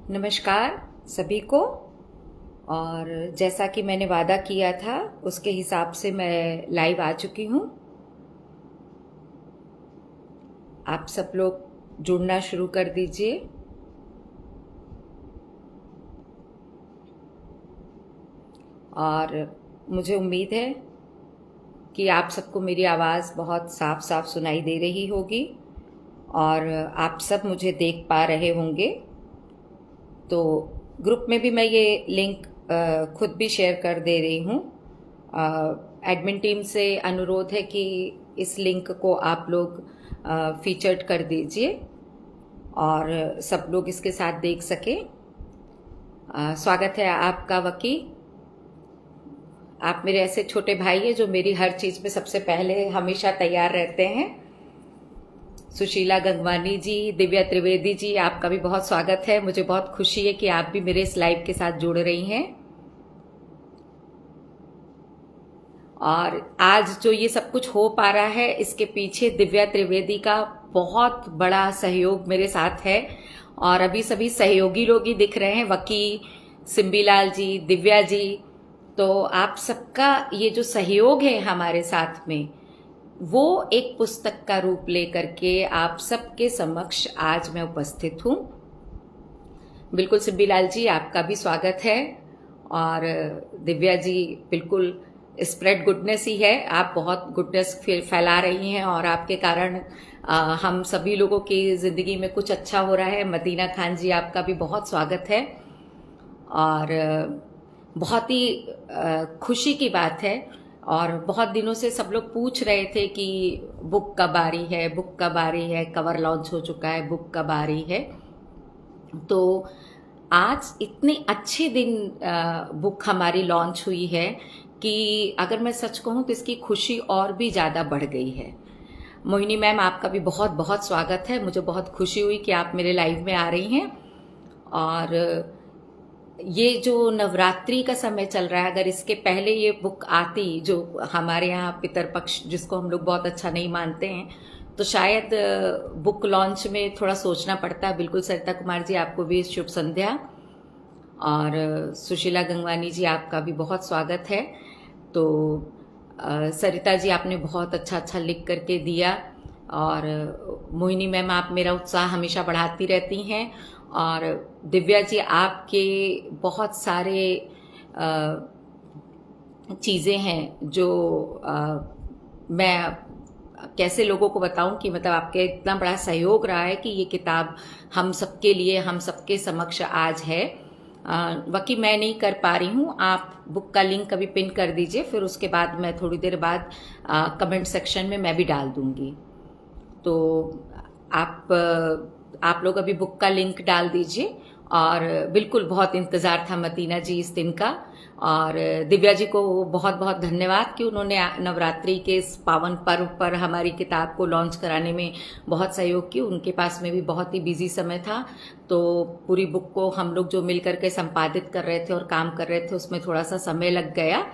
नमस्कार सभी को। और जैसा कि मैंने वादा किया था उसके हिसाब से मैं लाइव आ चुकी हूँ। आप सब लोग जुड़ना शुरू कर दीजिए। और मुझे उम्मीद है कि आप सबको मेरी आवाज़ बहुत साफ साफ सुनाई दे रही होगी और आप सब मुझे देख पा रहे होंगे। तो ग्रुप में भी मैं ये लिंक खुद भी शेयर कर दे रही हूँ। एडमिन टीम से अनुरोध है कि इस लिंक को आप लोग फीचर्ड कर दीजिए और सब लोग इसके साथ देख सके। स्वागत है आपका वकी। आप मेरे ऐसे छोटे भाई हैं जो मेरी हर चीज़ में सबसे पहले हमेशा तैयार रहते हैं। सुशीला गंगवानी जी, दिव्या त्रिवेदी जी, आपका भी बहुत स्वागत है। मुझे बहुत खुशी है कि आप भी मेरे इस लाइव के साथ जुड़ रही हैं। और आज जो ये सब कुछ हो पा रहा है इसके पीछे दिव्या त्रिवेदी का बहुत बड़ा सहयोग मेरे साथ है। और अभी सभी सहयोगी लोग ही दिख रहे हैं, वकी, सिम्बीलाल जी, दिव्या जी। तो आप सबका ये जो सहयोग है हमारे साथ में, वो एक पुस्तक का रूप लेकर के आप सबके समक्ष आज मैं उपस्थित हूँ। बिल्कुल सिम्बीलाल जी, आपका भी स्वागत है। और दिव्या जी, बिल्कुल स्प्रेड गुडनेस ही है। आप बहुत गुडनेस फैला रही हैं और आपके कारण हम सभी लोगों की ज़िंदगी में कुछ अच्छा हो रहा है। मदीना खान जी, आपका भी बहुत स्वागत है। और बहुत ही खुशी की बात है। और बहुत दिनों से सब लोग पूछ रहे थे कि बुक कब आ रही है, बुक कब आ रही है, कवर लॉन्च हो चुका है, बुक कब आ रही है। तो आज इतने अच्छे दिन बुक हमारी लॉन्च हुई है कि अगर मैं सच कहूँ तो इसकी खुशी और भी ज़्यादा बढ़ गई है। मोहिनी मैम, आपका भी बहुत बहुत स्वागत है। मुझे बहुत खुशी हुई कि आप मेरे लाइव में आ रही हैं। और ये जो नवरात्रि का समय चल रहा है, अगर इसके पहले ये बुक आती, जो हमारे यहाँ पितरपक्ष जिसको हम लोग बहुत अच्छा नहीं मानते हैं, तो शायद बुक लॉन्च में थोड़ा सोचना पड़ता है। बिल्कुल सरिता कुमार जी, आपको भी शुभ संध्या। और सुशीला गंगवानी जी, आपका भी बहुत स्वागत है। तो सरिता जी, आपने बहुत अच्छा अच्छा लिख करके दिया। और मोहिनी मैम, आप मेरा उत्साह हमेशा बढ़ाती रहती हैं। और दिव्या जी, आपके बहुत सारे चीज़ें हैं जो मैं कैसे लोगों को बताऊं कि मतलब आपके इतना बड़ा सहयोग रहा है कि ये किताब हम सबके लिए, हम सबके समक्ष आज है। वकी मैं नहीं कर पा रही हूँ, आप बुक का लिंक कभी पिन कर दीजिए, फिर उसके बाद मैं थोड़ी देर बाद कमेंट सेक्शन में मैं भी डाल दूंगी। तो आप लोग अभी बुक का लिंक डाल दीजिए। और बिल्कुल बहुत इंतज़ार था मतीना जी इस दिन का। और दिव्या जी को बहुत बहुत धन्यवाद कि उन्होंने नवरात्रि के इस पावन पर्व पर हमारी किताब को लॉन्च कराने में बहुत सहयोग की। उनके पास में भी बहुत ही बिजी समय था, तो पूरी बुक को हम लोग जो मिल करके संपादित कर रहे थे और काम कर रहे थे उसमें थोड़ा सा समय लग गया।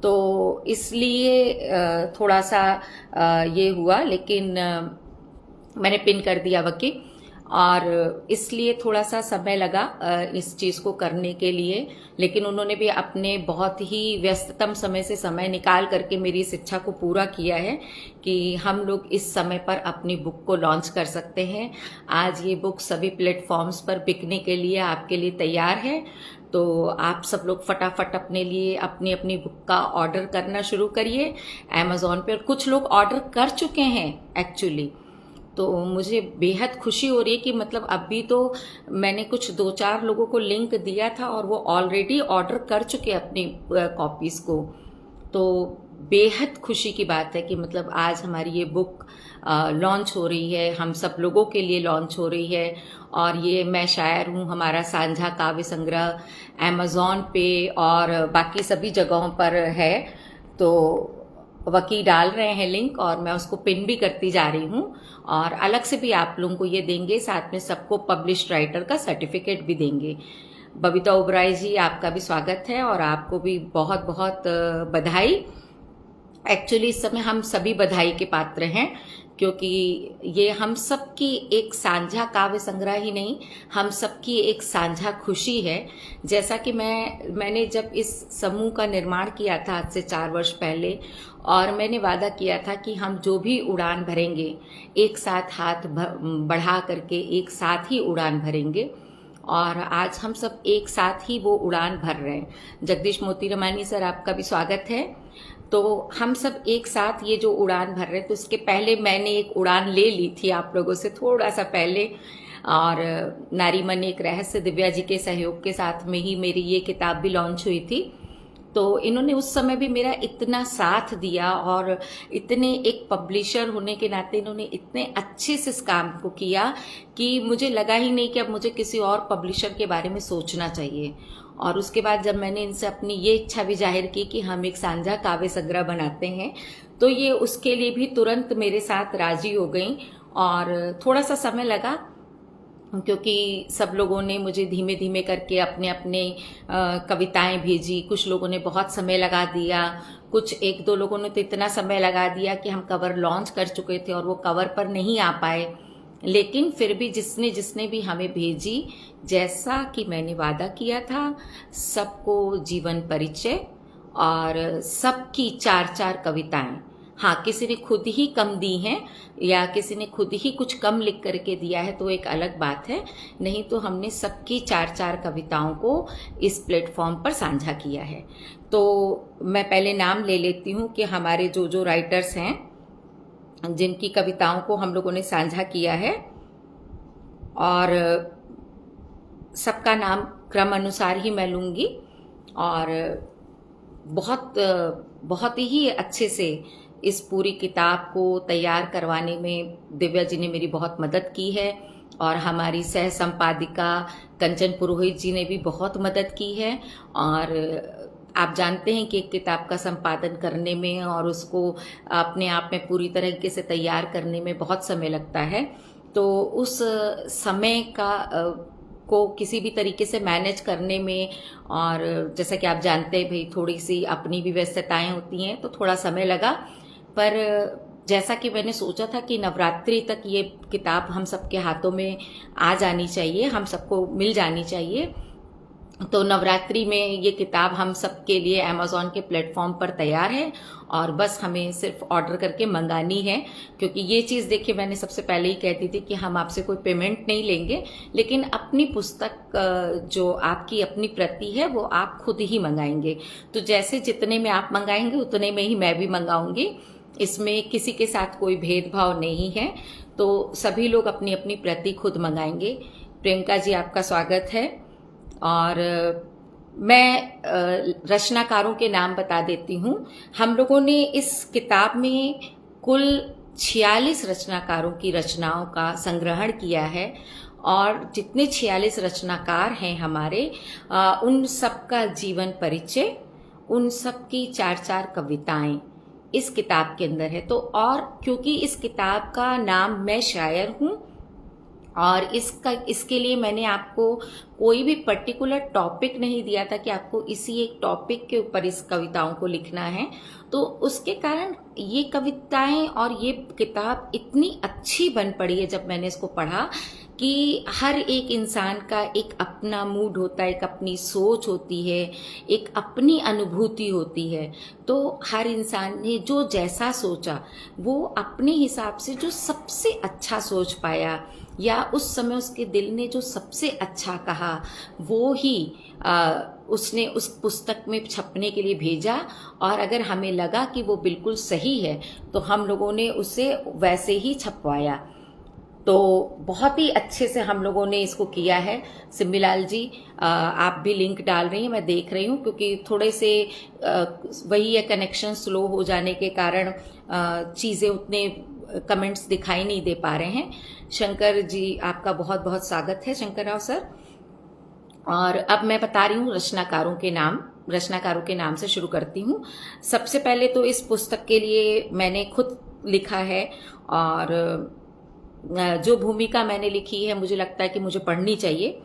तो इसलिए थोड़ा सा ये हुआ, लेकिन मैंने पिन कर दिया वकी। और इसलिए थोड़ा सा समय लगा इस चीज़ को करने के लिए, लेकिन उन्होंने भी अपने बहुत ही व्यस्ततम समय से समय निकाल करके मेरी इस इच्छा को पूरा किया है कि हम लोग इस समय पर अपनी बुक को लॉन्च कर सकते हैं। आज ये बुक सभी प्लेटफॉर्म्स पर बिकने के लिए आपके लिए तैयार है। तो आप सब लोग फटाफट अपने लिए अपनी अपनी बुक का ऑर्डर करना शुरू करिए अमेज़ॉन पे। और कुछ लोग ऑर्डर कर चुके हैं एक्चुअली, तो मुझे बेहद खुशी हो रही है कि मतलब अभी तो मैंने कुछ 2-4 लोगों को लिंक दिया था और वो ऑलरेडी ऑर्डर कर चुके अपनी कॉपीज़ को। तो बेहद खुशी की बात है कि मतलब आज हमारी ये बुक लॉन्च हो रही है, हम सब लोगों के लिए लॉन्च हो रही है। और ये मैं शायर हूँ, हमारा साझा काव्य संग्रह अमेज़ॉन पे और बाकी सभी जगहों पर है। तो वकी डाल रहे हैं लिंक और मैं उसको पिन भी करती जा रही हूँ। और अलग से भी आप लोगों को ये देंगे, साथ में सबको पब्लिश्ड राइटर का सर्टिफिकेट भी देंगे। बबीता ओबराय जी, आपका भी स्वागत है और आपको भी बहुत बहुत बधाई। एक्चुअली इस समय हम सभी बधाई के पात्र हैं क्योंकि ये हम सबकी एक साझा काव्य संग्रह ही नहीं, हम सबकी एक साझा खुशी है। जैसा कि मैंने जब इस समूह का निर्माण किया था आज से 4 वर्ष पहले, और मैंने वादा किया था कि हम जो भी उड़ान भरेंगे एक साथ हाथ बढ़ा करके एक साथ ही उड़ान भरेंगे, और आज हम सब एक साथ ही वो उड़ान भर रहे हैं। जगदीश मोतीरामानी सर, आपका भी स्वागत है। तो हम सब एक साथ ये जो उड़ान भर रहे हैं, तो इसके पहले मैंने एक उड़ान ले ली थी आप लोगों से थोड़ा सा पहले, और नारीमन एक रहस्य दिव्या जी के सहयोग के साथ में ही मेरी ये किताब भी लॉन्च हुई थी। तो इन्होंने उस समय भी मेरा इतना साथ दिया, और इतने एक पब्लिशर होने के नाते इन्होंने इतने अच्छे से इस काम को किया कि मुझे लगा ही नहीं कि अब मुझे किसी और पब्लिशर के बारे में सोचना चाहिए। और उसके बाद जब मैंने इनसे अपनी ये इच्छा भी जाहिर की कि हम एक साझा काव्य संग्रह बनाते हैं, तो ये उसके लिए भी तुरंत मेरे साथ राजी हो गई। और थोड़ा सा समय लगा, क्योंकि सब लोगों ने मुझे धीमे धीमे करके अपने अपने कविताएं भेजी। कुछ लोगों ने बहुत समय लगा दिया, कुछ 1-2 लोगों ने तो इतना समय लगा दिया कि हम कवर लॉन्च कर चुके थे और वो कवर पर नहीं आ पाए। लेकिन फिर भी जिसने जिसने भी हमें भेजी, जैसा कि मैंने वादा किया था, सबको जीवन परिचय और सबकी 4-4 कविताएं। हाँ, किसी ने खुद ही कम दी हैं या किसी ने खुद ही कुछ कम लिख करके दिया है तो एक अलग बात है, नहीं तो हमने सबकी 4-4 कविताओं को इस प्लेटफॉर्म पर साझा किया है। तो मैं पहले नाम ले लेती हूँ कि हमारे जो जो राइटर्स हैं जिनकी कविताओं को हम लोगों ने साझा किया है, और सबका नाम क्रम अनुसार ही मैं लूँगी। और बहुत ही अच्छे से इस पूरी किताब को तैयार करवाने में दिव्या जी ने मेरी बहुत मदद की है, और हमारी सह संपादिका कंचन पुरोहित जी ने भी बहुत मदद की है। और आप जानते हैं कि एक किताब का संपादन करने में और उसको अपने आप में पूरी तरीके से तैयार करने में बहुत समय लगता है। तो उस समय को किसी भी तरीके से मैनेज करने में, और जैसा कि आप जानते हैं भाई, थोड़ी सी अपनी भी व्यस्तताएं होती हैं, तो थोड़ा समय लगा। पर जैसा कि मैंने सोचा था कि नवरात्रि तक ये किताब हम सबके हाथों में आ जानी चाहिए, हम सबको मिल जानी चाहिए, तो नवरात्रि में ये किताब हम सबके लिए अमेज़ॉन के प्लेटफॉर्म पर तैयार है, और बस हमें सिर्फ ऑर्डर करके मंगानी है। क्योंकि ये चीज़ देखिए, मैंने सबसे पहले ही कहती थी कि हम आपसे कोई पेमेंट नहीं लेंगे, लेकिन अपनी पुस्तक जो आपकी अपनी प्रति है वो आप खुद ही मंगाएंगे। तो जैसे जितने में आप मंगाएंगे उतने में ही मैं भी मंगाऊंगी, इसमें किसी के साथ कोई भेदभाव नहीं है। तो सभी लोग अपनी अपनी प्रति खुद मंगाएंगे। प्रियंका जी, आपका स्वागत है। और मैं रचनाकारों के नाम बता देती हूँ। हम लोगों ने इस किताब में कुल 46 रचनाकारों की रचनाओं का संग्रहण किया है, और जितने 46 रचनाकार हैं हमारे, उन सबका जीवन परिचय, उन सबकी 4-4 कविताएं इस किताब के अंदर है। तो और क्योंकि इस किताब का नाम मैं शायर हूँ, और इसके लिए मैंने आपको कोई भी पर्टिकुलर टॉपिक नहीं दिया था कि आपको इसी एक टॉपिक के ऊपर इस कविताओं को लिखना है, तो उसके कारण ये कविताएं और ये किताब इतनी अच्छी बन पड़ी है जब मैंने इसको पढ़ा, कि हर एक इंसान का एक अपना मूड होता है, एक अपनी सोच होती है, एक अपनी अनुभूति होती है। तो हर इंसान ने जो जैसा सोचा, वो अपने हिसाब से जो सबसे अच्छा सोच पाया, या उस समय उसके दिल ने जो सबसे अच्छा कहा, वो ही उसने उस पुस्तक में छपने के लिए भेजा। और अगर हमें लगा कि वो बिल्कुल सही है, तो हम लोगों ने उसे वैसे ही छपवाया। तो बहुत ही अच्छे से हम लोगों ने इसको किया है। सिम्मीलाल जी, आप भी लिंक डाल रही हैं, मैं देख रही हूँ, क्योंकि थोड़े से वही है, कनेक्शन स्लो हो जाने के कारण चीज़ें उतने कमेंट्स दिखाई नहीं दे पा रहे हैं। शंकर जी, आपका बहुत बहुत स्वागत है, शंकर राव सर। और अब मैं बता रही हूँ रचनाकारों के नाम से शुरू करती हूँ। सबसे पहले तो इस पुस्तक के लिए मैंने खुद लिखा है, और जो भूमिका मैंने लिखी है मुझे लगता है कि मुझे पढ़नी चाहिए।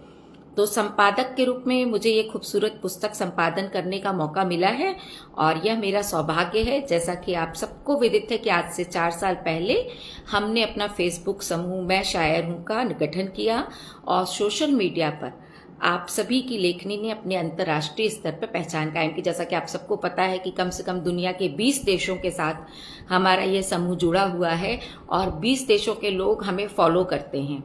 तो संपादक के रूप में मुझे ये खूबसूरत पुस्तक संपादन करने का मौका मिला है और यह मेरा सौभाग्य है। जैसा कि आप सबको विदित है कि आज से 4 साल पहले हमने अपना फेसबुक समूह मैं शायर हूँ का गठन किया और सोशल मीडिया पर आप सभी की लेखनी ने अपने अंतर्राष्ट्रीय स्तर पर पहचान कायम की। जैसा कि आप सबको पता है कि कम से कम दुनिया के 20 देशों के साथ हमारा ये समूह जुड़ा हुआ है और 20 देशों के लोग हमें फॉलो करते हैं।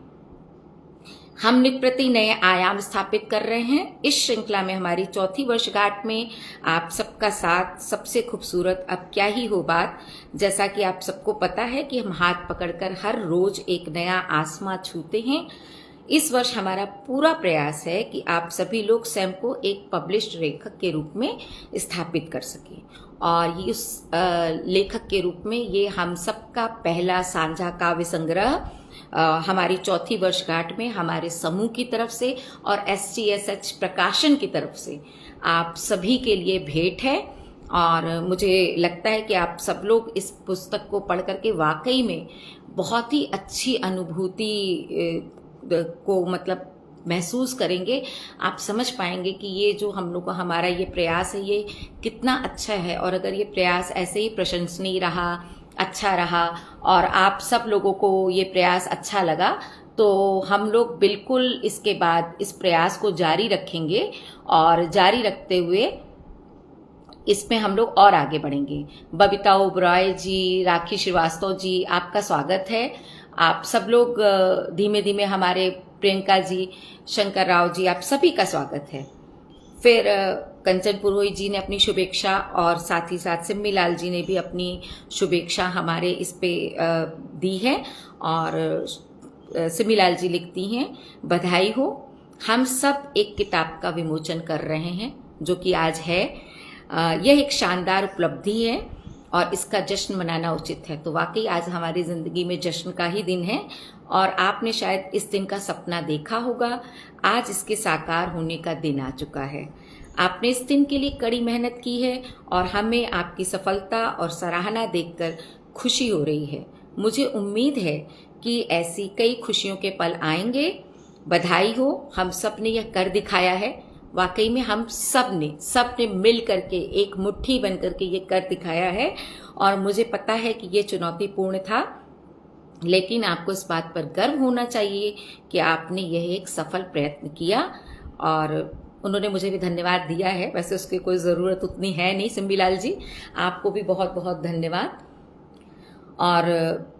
हम नित्य प्रति नए आयाम स्थापित कर रहे हैं। इस श्रृंखला में हमारी 4थी वर्षगांठ में आप सबका साथ सबसे खूबसूरत अब क्या ही हो बात। जैसा कि आप सबको पता है कि हम हाथ पकड़कर हर रोज एक नया आसमां छूते हैं। इस वर्ष हमारा पूरा प्रयास है कि आप सभी लोग स्वयं को एक पब्लिश्ड लेखक के रूप में स्थापित कर सकें और ये उस लेखक के रूप में ये हम सबका पहला साझा काव्य संग्रह हमारी 4थी वर्षगांठ में हमारे समूह की तरफ से और STSH प्रकाशन की तरफ से आप सभी के लिए भेंट है। और मुझे लगता है कि आप सब लोग इस पुस्तक को पढ़ करके वाकई में बहुत ही अच्छी अनुभूति को मतलब महसूस करेंगे। आप समझ पाएंगे कि ये जो हम लोग का हमारा ये प्रयास है ये कितना अच्छा है और अगर ये प्रयास ऐसे ही प्रशंसनीय रहा, अच्छा रहा और आप सब लोगों को ये प्रयास अच्छा लगा तो हम लोग बिल्कुल इसके बाद इस प्रयास को जारी रखेंगे और जारी रखते हुए इसमें हम लोग और आगे बढ़ेंगे। बबीता ओबरॉय जी, राखी श्रीवास्तव जी, आपका स्वागत है। आप सब लोग धीमे धीमे हमारे प्रियंका जी, शंकर राव जी, आप सभी का स्वागत है। फिर कंचन पुरोहित जी ने अपनी शुभेच्छा और साथ ही साथ सिम्मी लाल जी ने भी अपनी शुभेच्छा हमारे इस पे दी है और सिम्मी लाल जी लिखती हैं, बधाई हो, हम सब एक किताब का विमोचन कर रहे हैं जो कि आज है। यह एक शानदार उपलब्धि है और इसका जश्न मनाना उचित है। तो वाकई आज हमारी जिंदगी में जश्न का ही दिन है और आपने शायद इस दिन का सपना देखा होगा। आज इसके साकार होने का दिन आ चुका है। आपने इस दिन के लिए कड़ी मेहनत की है और हमें आपकी सफलता और सराहना देखकर खुशी हो रही है। मुझे उम्मीद है कि ऐसी कई खुशियों के पल आएंगे। बधाई हो, हम सब ने यह कर दिखाया है। वाकई में हम सब ने मिल करके एक मुट्ठी बन करके ये कर दिखाया है और मुझे पता है कि ये चुनौतीपूर्ण था, लेकिन आपको इस बात पर गर्व होना चाहिए कि आपने यह एक सफल प्रयत्न किया। और उन्होंने मुझे भी धन्यवाद दिया है, वैसे उसकी कोई ज़रूरत उतनी है नहीं। सिम्बी लाल जी, आपको भी बहुत बहुत धन्यवाद। और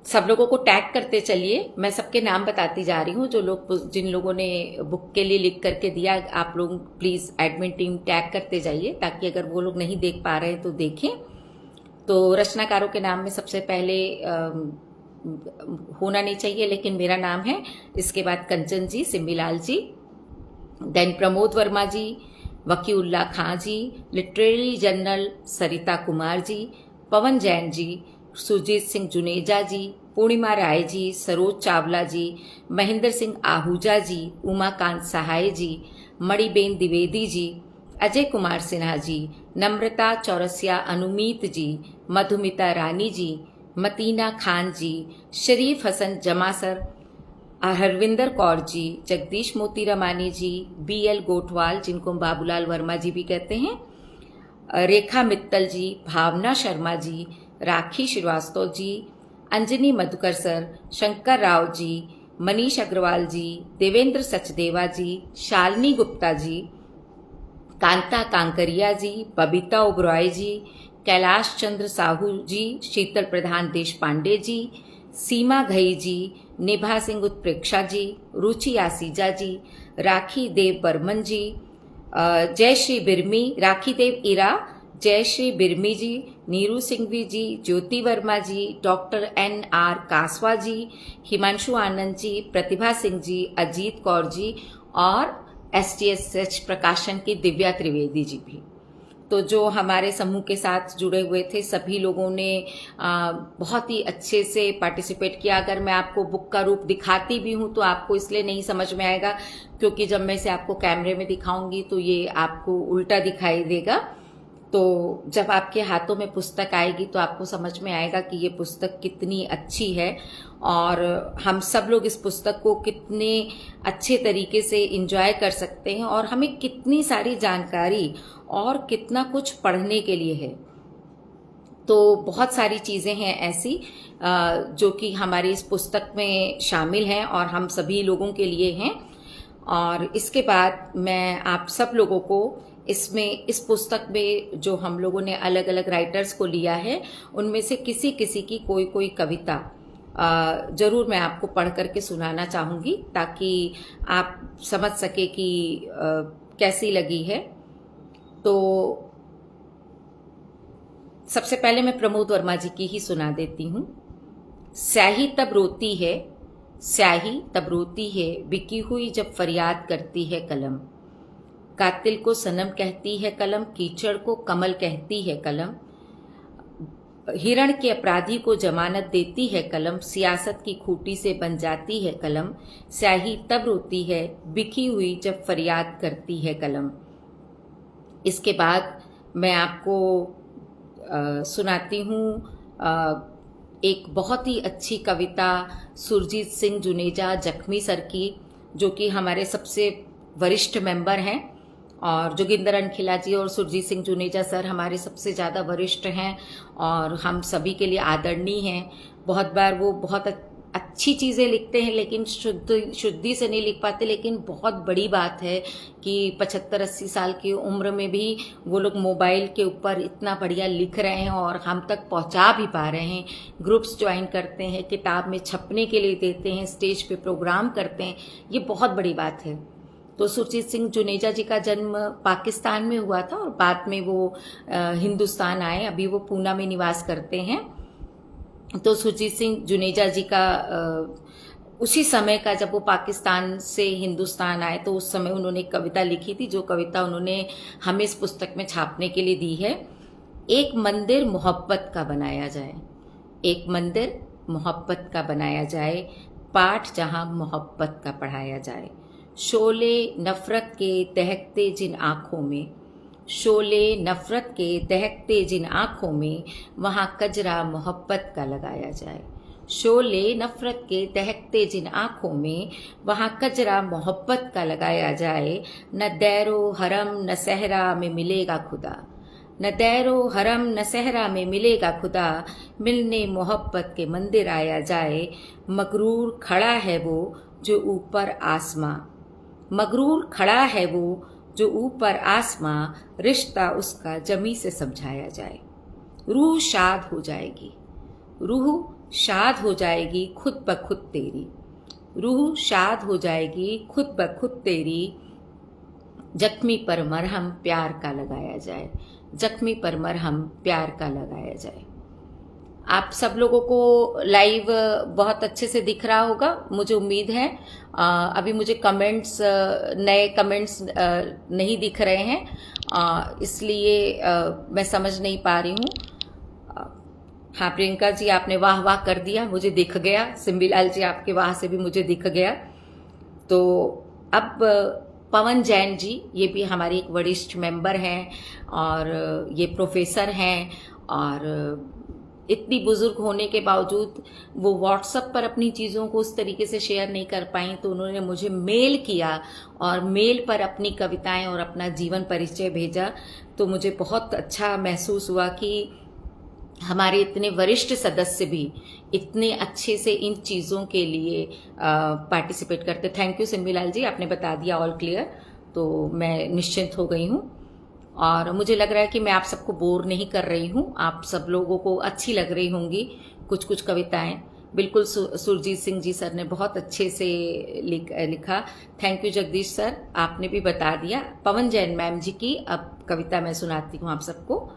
सब लोगों को टैग करते चलिए। मैं सबके नाम बताती जा रही हूँ जो लोग जिन लोगों ने बुक के लिए लिख करके दिया। आप लोग प्लीज़ एडमिन टीम टैग करते जाइए ताकि अगर वो लोग नहीं देख पा रहे हैं तो देखें। तो रचनाकारों के नाम में सबसे पहले होना नहीं चाहिए लेकिन मेरा नाम है। इसके बाद कंचन जी, सिम्मी लाल जी, देन प्रमोद वर्मा जी, वकीउल्ला खां जी, लिटरेरी जर्नल सरिता कुमार जी, पवन जैन जी, सुजीत सिंह जुनेजा जी, पूर्णिमा राय जी, सरोज चावला जी, महेंद्र सिंह आहूजा जी, उमाकांत सहाय जी, मणिबेन द्विवेदी जी, अजय कुमार सिन्हा जी, नम्रता चौरसिया, अनुमीत जी, मधुमिता रानी जी, मतीना खान जी, शरीफ हसन जमासर, हरविंदर कौर जी, जगदीश मोती रमानी जी, BL गोठवाल जिनको हम बाबूलाल वर्मा जी भी कहते हैं, रेखा मित्तल जी, भावना शर्मा जी, राखी श्रीवास्तव जी, अंजनी मधुकर सर, शंकर राव जी, मनीष अग्रवाल जी, देवेंद्र सचदेवा जी, शालिनी गुप्ता जी, कांता कांकरिया जी, बबीता ओबरॉय जी, कैलाश चंद्र साहू जी, शीतल प्रधान देश पांडे जी, सीमा घई जी, निभा सिंह उत्प्रेक्षा जी, रुचि आसीजा जी, राखी देव बर्मन जी, जय श्री बिरमी, राखी देव इरा, जय श्री बिरमी जी, नीरू सिंघवी जी, ज्योति वर्मा जी, डॉक्टर NR कासवा जी, हिमांशु आनंद जी, प्रतिभा सिंह जी, अजीत कौर जी और STSH प्रकाशन की दिव्या त्रिवेदी जी भी। तो जो हमारे समूह के साथ जुड़े हुए थे सभी लोगों ने बहुत ही अच्छे से पार्टिसिपेट किया। अगर मैं आपको बुक का रूप दिखाती भी हूँ तो आपको इसलिए नहीं समझ में आएगा क्योंकि जब मैं इसे आपको कैमरे में दिखाऊंगी तो ये आपको उल्टा दिखाई देगा। तो जब आपके हाथों में पुस्तक आएगी तो आपको समझ में आएगा कि ये पुस्तक कितनी अच्छी है और हम सब लोग इस पुस्तक को कितने अच्छे तरीके से एंजॉय कर सकते हैं और हमें कितनी सारी जानकारी और कितना कुछ पढ़ने के लिए है। तो बहुत सारी चीज़ें हैं ऐसी जो कि हमारी इस पुस्तक में शामिल हैं और हम सभी लोगों के लिए हैं। और इसके बाद मैं आप सब लोगों को इस पुस्तक में जो हम लोगों ने अलग अलग राइटर्स को लिया है उनमें से किसी किसी की कोई कोई कविता ज़रूर मैं आपको पढ़ करके सुनाना चाहूँगी ताकि आप समझ सके कि कैसी लगी है। तो सबसे पहले मैं प्रमोद वर्मा जी की ही सुना देती हूँ। स्याही तब रोती है, स्याही तब रोती है, बिकी हुई जब फरियाद करती है कलम। कातिल को सनम कहती है कलम, कीचड़ को कमल कहती है कलम। हिरण के अपराधी को जमानत देती है कलम, सियासत की खूंटी से बन जाती है कलम। स्याही तब रोती है, बिकी हुई जब फरियाद करती है कलम। इसके बाद मैं आपको सुनाती हूँ एक बहुत ही अच्छी कविता सुरजीत सिंह जुनेजा जख्मी सर की, जो कि हमारे सबसे वरिष्ठ मेंबर हैं और जोगिंदर अनखिला जी और सुरजीत सिंह जुनेजा सर हमारे सबसे ज़्यादा वरिष्ठ हैं और हम सभी के लिए आदरणीय हैं। बहुत बार वो बहुत अच्छी चीज़ें लिखते हैं लेकिन शुद्धि से नहीं लिख पाते, लेकिन बहुत बड़ी बात है कि 75-80 साल की उम्र में भी वो लोग मोबाइल के ऊपर इतना बढ़िया लिख रहे हैं और हम तक पहुंचा भी पा रहे हैं। ग्रुप्स ज्वाइन करते हैं, किताब में छपने के लिए देते हैं, स्टेज पे प्रोग्राम करते हैं, ये बहुत बड़ी बात है। तो सुरजीत सिंह जुनेजा जी का जन्म पाकिस्तान में हुआ था और बाद में वो हिंदुस्तान आए, अभी वो पूना में निवास करते हैं। तो सुरजीत सिंह जुनेजा जी का उसी समय का जब वो पाकिस्तान से हिंदुस्तान आए तो उस समय उन्होंने एक कविता लिखी थी, जो कविता उन्होंने हमें इस पुस्तक में छापने के लिए दी है। एक मंदिर मोहब्बत का बनाया जाए, एक मंदिर मोहब्बत का बनाया जाए, पाठ जहां मोहब्बत का पढ़ाया जाए। शोले नफरत के दहकते जिन आँखों में, शोले नफरत के दहकते जिन आँखों में, वहाँ कजरा मोहब्बत का लगाया जाए। शोले नफरत के दहकते जिन आँखों में, वहाँ कजरा मोहब्बत का लगाया जाए। न दैरो हरम न सहरा में मिलेगा खुदा, न दैरो हरम न सहरा में मिलेगा खुदा, मिलने मोहब्बत के मंदिर आया जाए। मगरूर खड़ा है वो जो ऊपर आसमां, मगरूर खड़ा है वो जो ऊपर आसमां, रिश्ता उसका जमी से समझाया जाए। रूह शाद हो जाएगी, रूह शाद हो जाएगी खुद ब खुद तेरी, रूह शाद हो जाएगी खुद ब खुद तेरी। जख्मी पर मरहम प्यार का लगाया जाए, जख्मी पर मरहम प्यार का लगाया जाए। आप सब लोगों को लाइव बहुत अच्छे से दिख रहा होगा, मुझे उम्मीद है। अभी मुझे कमेंट्स, नए कमेंट्स नहीं दिख रहे हैं, इसलिए मैं समझ नहीं पा रही हूँ। हाँ प्रियंका जी, आपने वाह वाह कर दिया, मुझे दिख गया। सिम्बीलाल जी, आपके वाह से भी मुझे दिख गया। तो अब पवन जैन जी, ये भी हमारे एक वरिष्ठ मेंबर हैं और ये प्रोफेसर हैं और इतनी बुजुर्ग होने के बावजूद वो व्हाट्सएप पर अपनी चीज़ों को उस तरीके से शेयर नहीं कर पाई, तो उन्होंने मुझे मेल किया और मेल पर अपनी कविताएं और अपना जीवन परिचय भेजा। तो मुझे बहुत अच्छा महसूस हुआ कि हमारे इतने वरिष्ठ सदस्य भी इतने अच्छे से इन चीज़ों के लिए पार्टिसिपेट करते। थैंक यू सिम्बीलाल जी, आपने बता दिया ऑल क्लियर, तो मैं निश्चिंत हो गई हूँ और मुझे लग रहा है कि मैं आप सबको बोर नहीं कर रही हूँ। आप सब लोगों को अच्छी लग रही होंगी कुछ कुछ कविताएं। बिल्कुल सुरजीत सिंह जी सर ने बहुत अच्छे से लिखा। थैंक यू जगदीश सर, आपने भी बता दिया। पवन जैन मैम जी की अब कविता मैं सुनाती हूँ आप सबको।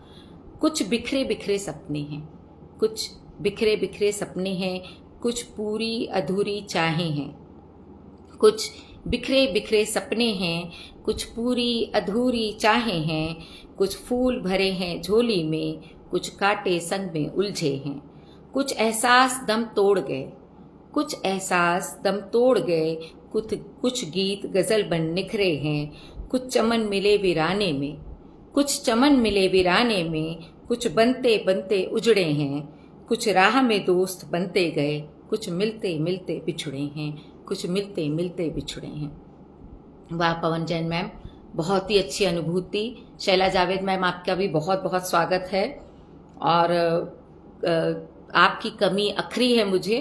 कुछ बिखरे बिखरे सपने हैं, कुछ बिखरे बिखरे सपने हैं, कुछ पूरी अधूरी चाहें हैं, कुछ बिखरे बिखरे सपने हैं, कुछ पूरी अधूरी चाहें हैं, कुछ फूल भरे हैं झोली में, कुछ कांटे संग में उलझे हैं। कुछ एहसास दम तोड़ गए, कुछ एहसास दम तोड़ गए, कुछ गीत गजल बन निखरे हैं, कुछ चमन मिले वीराने में, कुछ चमन मिले वीराने में, कुछ बनते बनते उजड़े हैं, कुछ राह में दोस्त बनते गए, कुछ मिलते मिलते बिछड़े हैं, कुछ मिलते मिलते बिछड़े हैं। वाह पवन जैन मैम, बहुत ही अच्छी अनुभूति। शैला जावेद मैम, आपका भी बहुत बहुत स्वागत है। और आपकी कमी अखरी है मुझे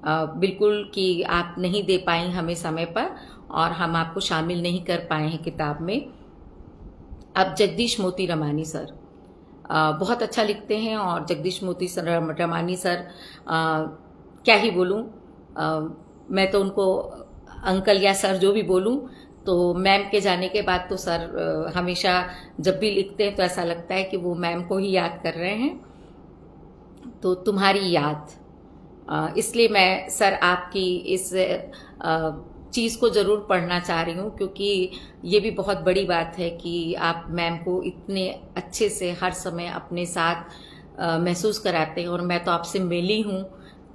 बिल्कुल कि आप नहीं दे पाई हमें समय पर और हम आपको शामिल नहीं कर पाए हैं किताब में। अब जगदीश मोती रमानी सर बहुत अच्छा लिखते हैं और जगदीश मोती रमानी सर क्या ही बोलूं, मैं तो उनको अंकल या सर जो भी बोलूं, तो मैम के जाने के बाद तो सर हमेशा जब भी लिखते हैं तो ऐसा लगता है कि वो मैम को ही याद कर रहे हैं। तो तुम्हारी याद, इसलिए मैं सर आपकी इस चीज़ को ज़रूर पढ़ना चाह रही हूँ, क्योंकि ये भी बहुत बड़ी बात है कि आप मैम को इतने अच्छे से हर समय अपने साथ महसूस कराते हैं। और मैं तो आपसे मिली हूँ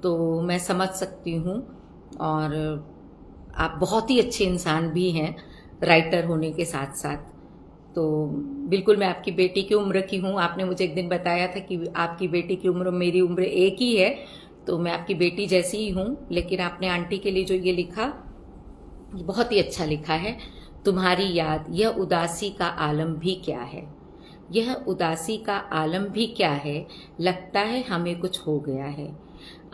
तो मैं समझ सकती हूँ। और आप बहुत ही अच्छे इंसान भी हैं राइटर होने के साथ साथ। तो बिल्कुल मैं आपकी बेटी की उम्र की हूँ। आपने मुझे एक दिन बताया था कि आपकी बेटी की उम्र मेरी उम्र एक ही है, तो मैं आपकी बेटी जैसी ही हूँ। लेकिन आपने आंटी के लिए जो ये लिखा बहुत ही अच्छा लिखा है। तुम्हारी याद, यह उदासी का आलम भी क्या है, यह उदासी का आलम भी क्या है, लगता है हमें कुछ हो गया है।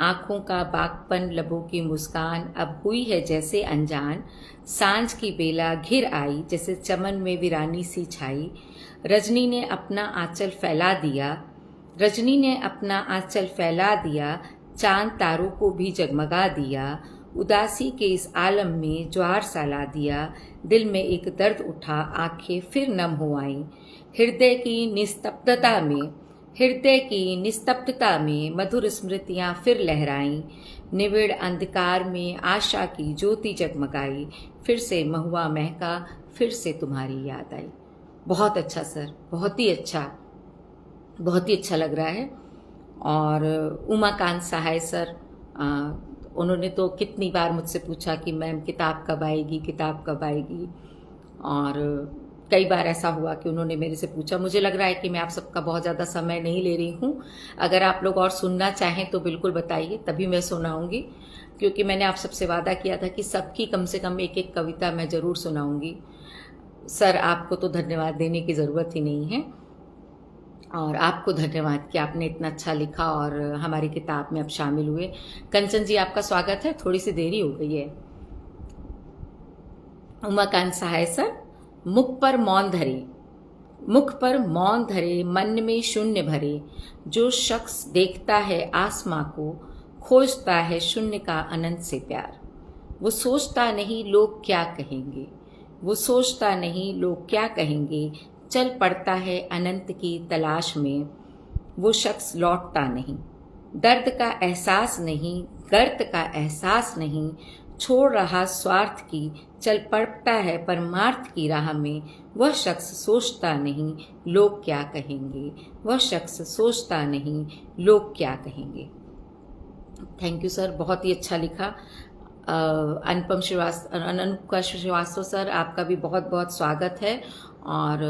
आँखों का बागपन, लबों की मुस्कान अब हुई है जैसे अनजान। सांझ की बेला घिर आई जैसे चमन में वीरानी सी छाई। रजनी ने अपना आंचल फैला दिया, रजनी ने अपना आंचल फैला दिया, चांद तारों को भी जगमगा दिया। उदासी के इस आलम में ज्वार सा ला दिया, दिल में एक दर्द उठा, आंखें फिर नम हो आईं। हृदय की निस्तब्धता में, हृदय की निस्तब्धता में मधुर स्मृतियां फिर लहराईं। निविड़ अंधकार में आशा की ज्योति जगमगाई, फिर से महुआ महका, फिर से तुम्हारी याद आई। बहुत अच्छा सर, बहुत ही अच्छा, बहुत ही अच्छा लग रहा है। और उमाकांत सहाय सर, उन्होंने तो कितनी बार मुझसे पूछा कि मैम किताब कब आएगी, किताब कब आएगी। और कई बार ऐसा हुआ कि उन्होंने मेरे से पूछा। मुझे लग रहा है कि मैं आप सबका बहुत ज़्यादा समय नहीं ले रही हूँ। अगर आप लोग और सुनना चाहें तो बिल्कुल बताइए, तभी मैं सुनाऊंगी, क्योंकि मैंने आप सबसे वादा किया था कि सबकी कम से कम एक एक कविता मैं ज़रूर सुनाऊंगी। सर आपको तो धन्यवाद देने की ज़रूरत ही नहीं है, और आपको धन्यवाद कि आपने इतना अच्छा लिखा और हमारी किताब में अब शामिल हुए। कंचन जी आपका स्वागत है, थोड़ी सी देरी हो गई है। उमाकांत सहाय सर, मुख पर मौन धरे, मुख पर मौन धरे, मन में शून्य भरे। जो शख्स देखता है आसमां को, खोजता है शून्य का अनंत से प्यार। वो सोचता नहीं लोग क्या कहेंगे, वो सोचता नहीं लोग क्या कहेंगे, चल पड़ता है अनंत की तलाश में। वो शख्स लौटता नहीं, दर्द का एहसास नहीं, गर्त का एहसास नहीं, छोड़ रहा स्वार्थ की, चल पड़ता है परमार्थ की राह में। वह शख्स सोचता नहीं लोग क्या कहेंगे, वह शख्स सोचता नहीं लोग क्या कहेंगे। थैंक यू सर, बहुत ही अच्छा लिखा। अनुपम श्रीवास्तव सर, आपका भी बहुत बहुत स्वागत है। और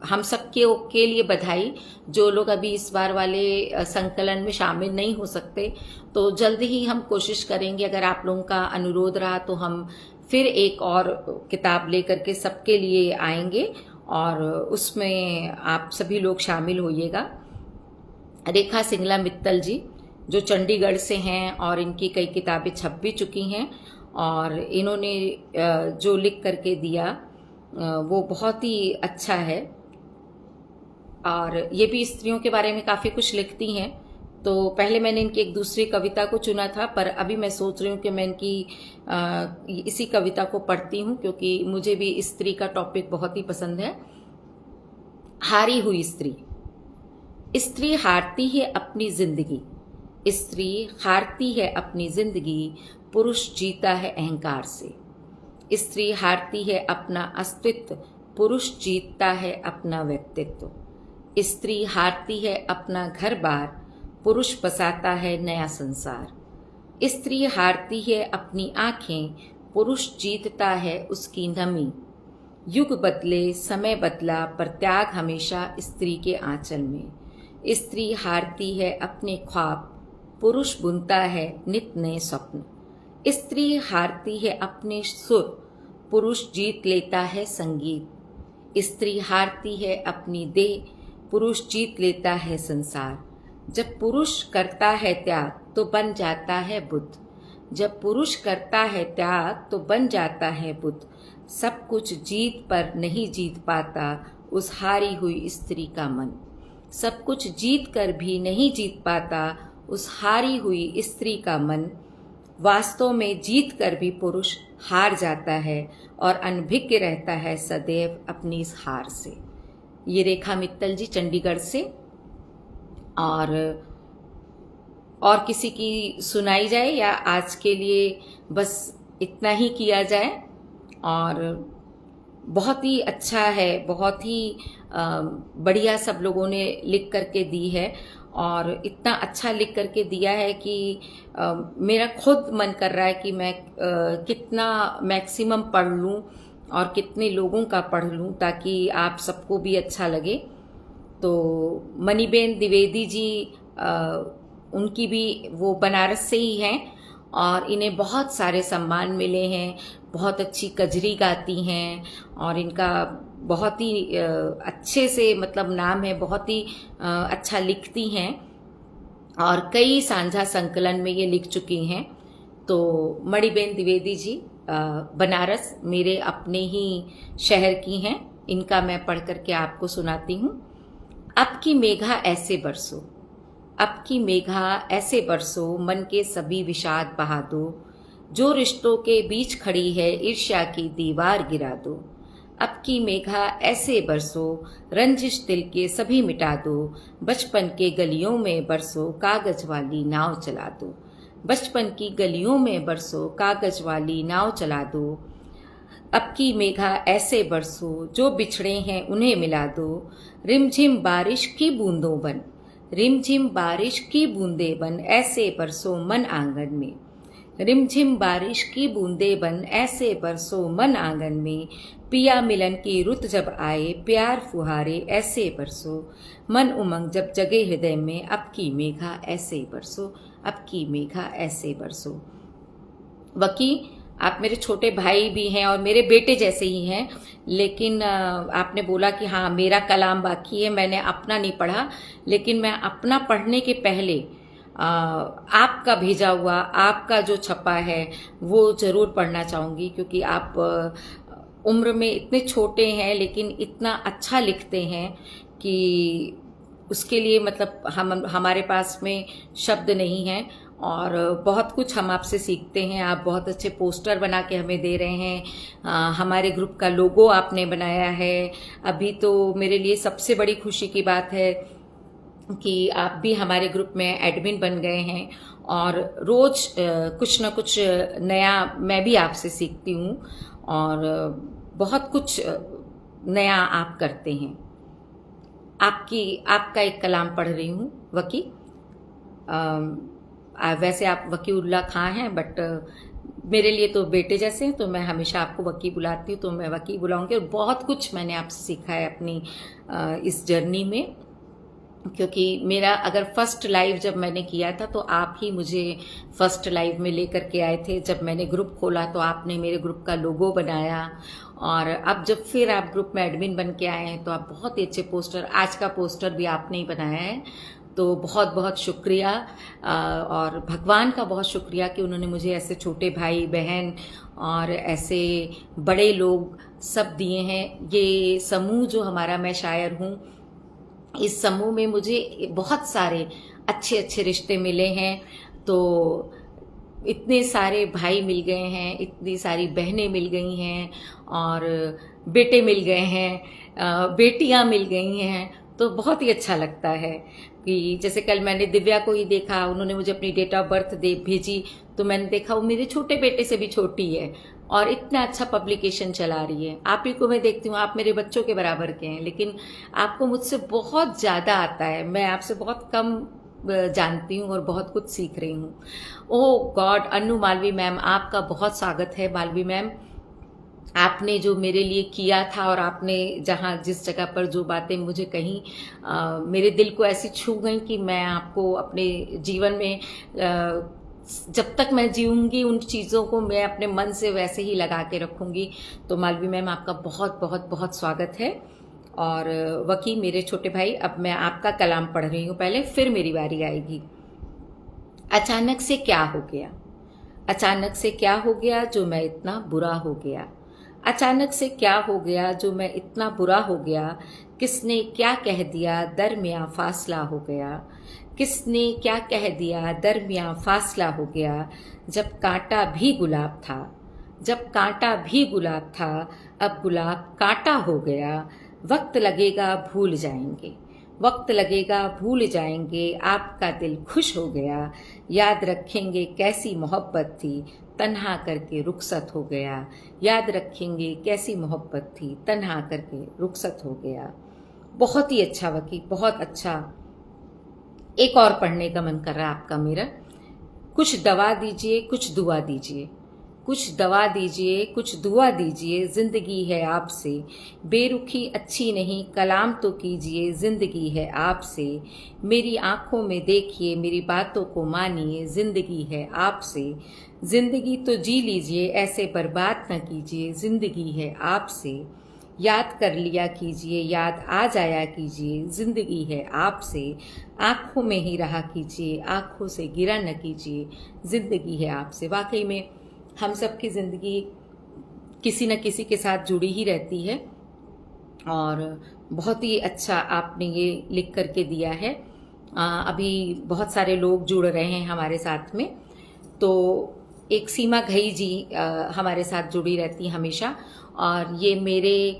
हम सब के लिए बधाई। जो लोग अभी इस बार वाले संकलन में शामिल नहीं हो सकते, तो जल्द ही हम कोशिश करेंगे, अगर आप लोगों का अनुरोध रहा तो हम फिर एक और किताब लेकर के सबके लिए आएंगे और उसमें आप सभी लोग शामिल होइएगा। रेखा सिंगला मित्तल जी जो चंडीगढ़ से हैं और इनकी कई किताबें छप भी चुकी हैं, और इन्होंने जो लिख करके दिया वो बहुत ही अच्छा है। और ये भी स्त्रियों के बारे में काफ़ी कुछ लिखती हैं। तो पहले मैंने इनकी एक दूसरी कविता को चुना था, पर अभी मैं सोच रही हूँ कि मैं इनकी इसी कविता को पढ़ती हूँ, क्योंकि मुझे भी स्त्री का टॉपिक बहुत ही पसंद है। हारी हुई स्त्री। स्त्री हारती है अपनी जिंदगी, स्त्री हारती है अपनी जिंदगी, पुरुष जीता है अहंकार से। स्त्री हारती है अपना अस्तित्व, पुरुष जीतता है अपना व्यक्तित्व। स्त्री हारती है अपना घर बार, पुरुष बसाता है नया संसार। स्त्री हारती है अपनी आंखें, पुरुष जीतता है उसकी नमी। युग बदले समय बदला पर त्याग हमेशा स्त्री के आंचल में। स्त्री हारती है अपने ख्वाब, पुरुष बुनता है नित नए स्वप्न। स्त्री हारती है अपने सुर, पुरुष जीत लेता है संगीत। स्त्री हारती है अपनी देह, पुरुष जीत लेता है संसार। जब पुरुष करता है त्याग तो बन जाता है बुद्ध। जब पुरुष करता है त्याग तो बन जाता है बुद्ध। सब कुछ जीत पर नहीं जीत पाता उस हारी हुई स्त्री का मन। सब कुछ जीत कर भी नहीं जीत पाता उस हारी हुई स्त्री का मन। वास्तव में जीत कर भी पुरुष हार जाता है और अनभिज्ञ रहता है सदैव अपनी इस हार से। ये रेखा मित्तल जी चंडीगढ़ से। और किसी की सुनाई जाए या आज के लिए बस इतना ही किया जाए। और बहुत ही अच्छा है, बहुत ही बढ़िया सब लोगों ने लिख करके दी है और इतना अच्छा लिख करके दिया है कि मेरा खुद मन कर रहा है कि मैं कितना मैक्सिमम पढ़ लूँ और कितने लोगों का पढ़ लूँ ताकि आप सबको भी अच्छा लगे। तो मणिबेन द्विवेदी जी उनकी भी वो बनारस से ही हैं और इन्हें बहुत सारे सम्मान मिले हैं। बहुत अच्छी कजरी गाती हैं और इनका बहुत ही अच्छे से मतलब नाम है, बहुत ही अच्छा लिखती हैं और कई साझा संकलन में ये लिख चुकी हैं। तो मणिबेन द्विवेदी जी बनारस मेरे अपने ही शहर की हैं। इनका मैं पढ़ करके आपको सुनाती हूँ। अब की मेघा ऐसे बरसो, अब की मेघा ऐसे बरसो, मन के सभी विषाद बहा दो। जो रिश्तों के बीच खड़ी है ईर्ष्या की दीवार गिरा दो। अब की मेघा ऐसे बरसो, रंजिश दिल के सभी मिटा दो। बचपन के गलियों में बरसो, कागज वाली नाव चला दो। बचपन की गलियों में बरसो, कागज वाली नाव चला दो। अब की मेघा ऐसे बरसो, जो बिछड़े हैं उन्हें मिला दो। रिमझिम बारिश की बूंदों बन, रिमझिम बारिश की बूंदे बन, ऐसे बरसो मन आंगन में। रिमझिम बारिश की बूंदे बन, ऐसे बरसो मन आंगन में। पिया मिलन की रुत जब आए, प्यार फुहारे ऐसे बरसो। मन उमंग जब जगे हृदय में, अब की मेघा ऐसे बरसो, अब की मेघा ऐसे बरसो। वकी आप मेरे छोटे भाई भी हैं और मेरे बेटे जैसे ही हैं, लेकिन आपने बोला कि हाँ मेरा कलाम बाकी है, मैंने अपना नहीं पढ़ा, लेकिन मैं अपना पढ़ने के पहले आपका भेजा हुआ, आपका जो छपा है वो ज़रूर पढ़ना चाहूँगी, क्योंकि आप उम्र में इतने छोटे हैं लेकिन इतना अच्छा लिखते हैं कि उसके लिए मतलब हमारे पास में शब्द नहीं हैं और बहुत कुछ हम आपसे सीखते हैं। आप बहुत अच्छे पोस्टर बना के हमें दे रहे हैं। हमारे ग्रुप का लोगो आपने बनाया है। अभी तो मेरे लिए सबसे बड़ी खुशी की बात है कि आप भी हमारे ग्रुप में एडमिन बन गए हैं और रोज़ कुछ ना कुछ नया मैं भी आपसे सीखती हूँ और बहुत कुछ नया आप करते हैं। आपका एक कलाम पढ़ रही हूँ वकी। वैसे आप वकीउल्लाह खां हैं, बट मेरे लिए तो बेटे जैसे हैं, तो मैं हमेशा आपको वकी बुलाती हूँ, तो मैं वकी बुलाऊंगी। और बहुत कुछ मैंने आपसे सीखा है अपनी इस जर्नी में, क्योंकि मेरा अगर फर्स्ट लाइव जब मैंने किया था तो आप ही मुझे फर्स्ट लाइव में लेकर के आए थे। जब मैंने ग्रुप खोला तो आपने मेरे ग्रुप का लोगो बनाया और अब जब फिर आप ग्रुप में एडमिन बन के आए हैं तो आप बहुत ही अच्छे पोस्टर, आज का पोस्टर भी आपने ही बनाया है, तो बहुत बहुत शुक्रिया। और भगवान का बहुत शुक्रिया कि उन्होंने मुझे ऐसे छोटे भाई बहन और ऐसे बड़े लोग सब दिए हैं। ये समूह जो हमारा, मैं शायर हूँ, इस समूह में मुझे बहुत सारे अच्छे अच्छे रिश्ते मिले हैं। तो इतने सारे भाई मिल गए हैं, इतनी सारी बहनें मिल गई हैं और बेटे मिल गए हैं, बेटियां मिल गई हैं, तो बहुत ही अच्छा लगता है। कि जैसे कल मैंने दिव्या को ही देखा, उन्होंने मुझे अपनी डेट ऑफ बर्थ भेजी, तो मैंने देखा वो मेरे छोटे बेटे से भी छोटी है और इतना अच्छा पब्लिकेशन चला रही है। आप ही को मैं देखती हूँ, आप मेरे बच्चों के बराबर के हैं, लेकिन आपको मुझसे बहुत ज़्यादा आता है। मैं आपसे बहुत कम जानती हूँ और बहुत कुछ सीख रही हूँ। ओह गॉड, अनु मालवी मैम, आपका बहुत स्वागत है मालवी मैम। आपने जो मेरे लिए किया था और आपने जहाँ जिस जगह पर जो बातें मुझे कहीं मेरे दिल को ऐसी छू गई कि मैं आपको अपने जीवन में जब तक मैं जीऊंगी उन चीज़ों को मैं अपने मन से वैसे ही लगा के रखूंगी। तो मालवी मैम, आपका बहुत बहुत बहुत स्वागत है। और वकी मेरे छोटे भाई, अब मैं आपका कलाम पढ़ रही हूँ पहले, फिर मेरी बारी आएगी। अचानक से क्या हो गया, अचानक से क्या हो गया जो मैं इतना बुरा हो गया, अचानक से क्या हो गया जो मैं इतना बुरा हो गया, किसने क्या कह दिया दरमियां फासला हो गया, किसने क्या कह दिया दरमियां फासला हो गया, जब कांटा भी गुलाब था, जब कांटा भी गुलाब था, अब गुलाब कांटा हो गया, वक्त लगेगा भूल जाएंगे, वक्त लगेगा भूल जाएंगे, आपका दिल खुश हो गया, याद रखेंगे कैसी मोहब्बत थी, तन्हा करके रुखसत हो गया, याद रखेंगे कैसी मोहब्बत थी, तन्हा करके रुखसत हो गया। बहुत ही अच्छा वकी, बहुत अच्छा। एक और पढ़ने का मन कर रहा है आपका मेरा। कुछ दवा दीजिए, कुछ दुआ दीजिए, कुछ दवा दीजिए, कुछ दुआ दीजिए, जिंदगी है आपसे, बेरुखी अच्छी नहीं, कलाम तो कीजिए, जिंदगी है आपसे, मेरी आंखों में देखिए, मेरी बातों को मानिए, जिंदगी है आपसे, जिंदगी तो जी लीजिए, ऐसे बर्बाद न कीजिए, जिंदगी है आपसे, याद कर लिया कीजिए, याद आ जाया कीजिए, जिंदगी है आपसे, आंखों में ही रहा कीजिए, आंखों से गिरा न कीजिए, जिंदगी है आपसे। वाकई में हम सब की ज़िंदगी किसी न किसी के साथ जुड़ी ही रहती है, और बहुत ही अच्छा आपने ये लिख करके दिया है। अभी बहुत सारे लोग जुड़ रहे हैं हमारे साथ में। तो एक सीमा घई जी हमारे साथ जुड़ी रहती हमेशा, और ये मेरे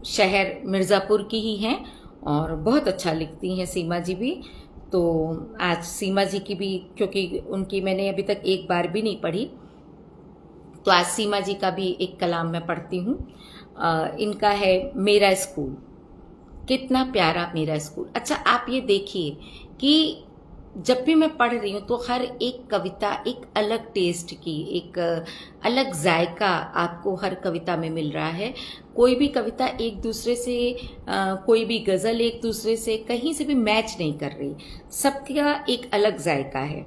शहर मिर्ज़ापुर की ही हैं और बहुत अच्छा लिखती हैं सीमा जी भी। तो आज सीमा जी की भी, क्योंकि उनकी मैंने अभी तक एक बार भी नहीं पढ़ी, तो आज सीमा जी का भी एक कलाम मैं पढ़ती हूँ। इनका है मेरा स्कूल। कितना प्यारा मेरा स्कूल। अच्छा, आप ये देखिए कि जब भी मैं पढ़ रही हूँ तो हर एक कविता एक अलग टेस्ट की, एक अलग जायका आपको हर कविता में मिल रहा है। कोई भी कविता एक दूसरे से, कोई भी गज़ल एक दूसरे से कहीं से भी मैच नहीं कर रही, सबका एक अलग जायका है।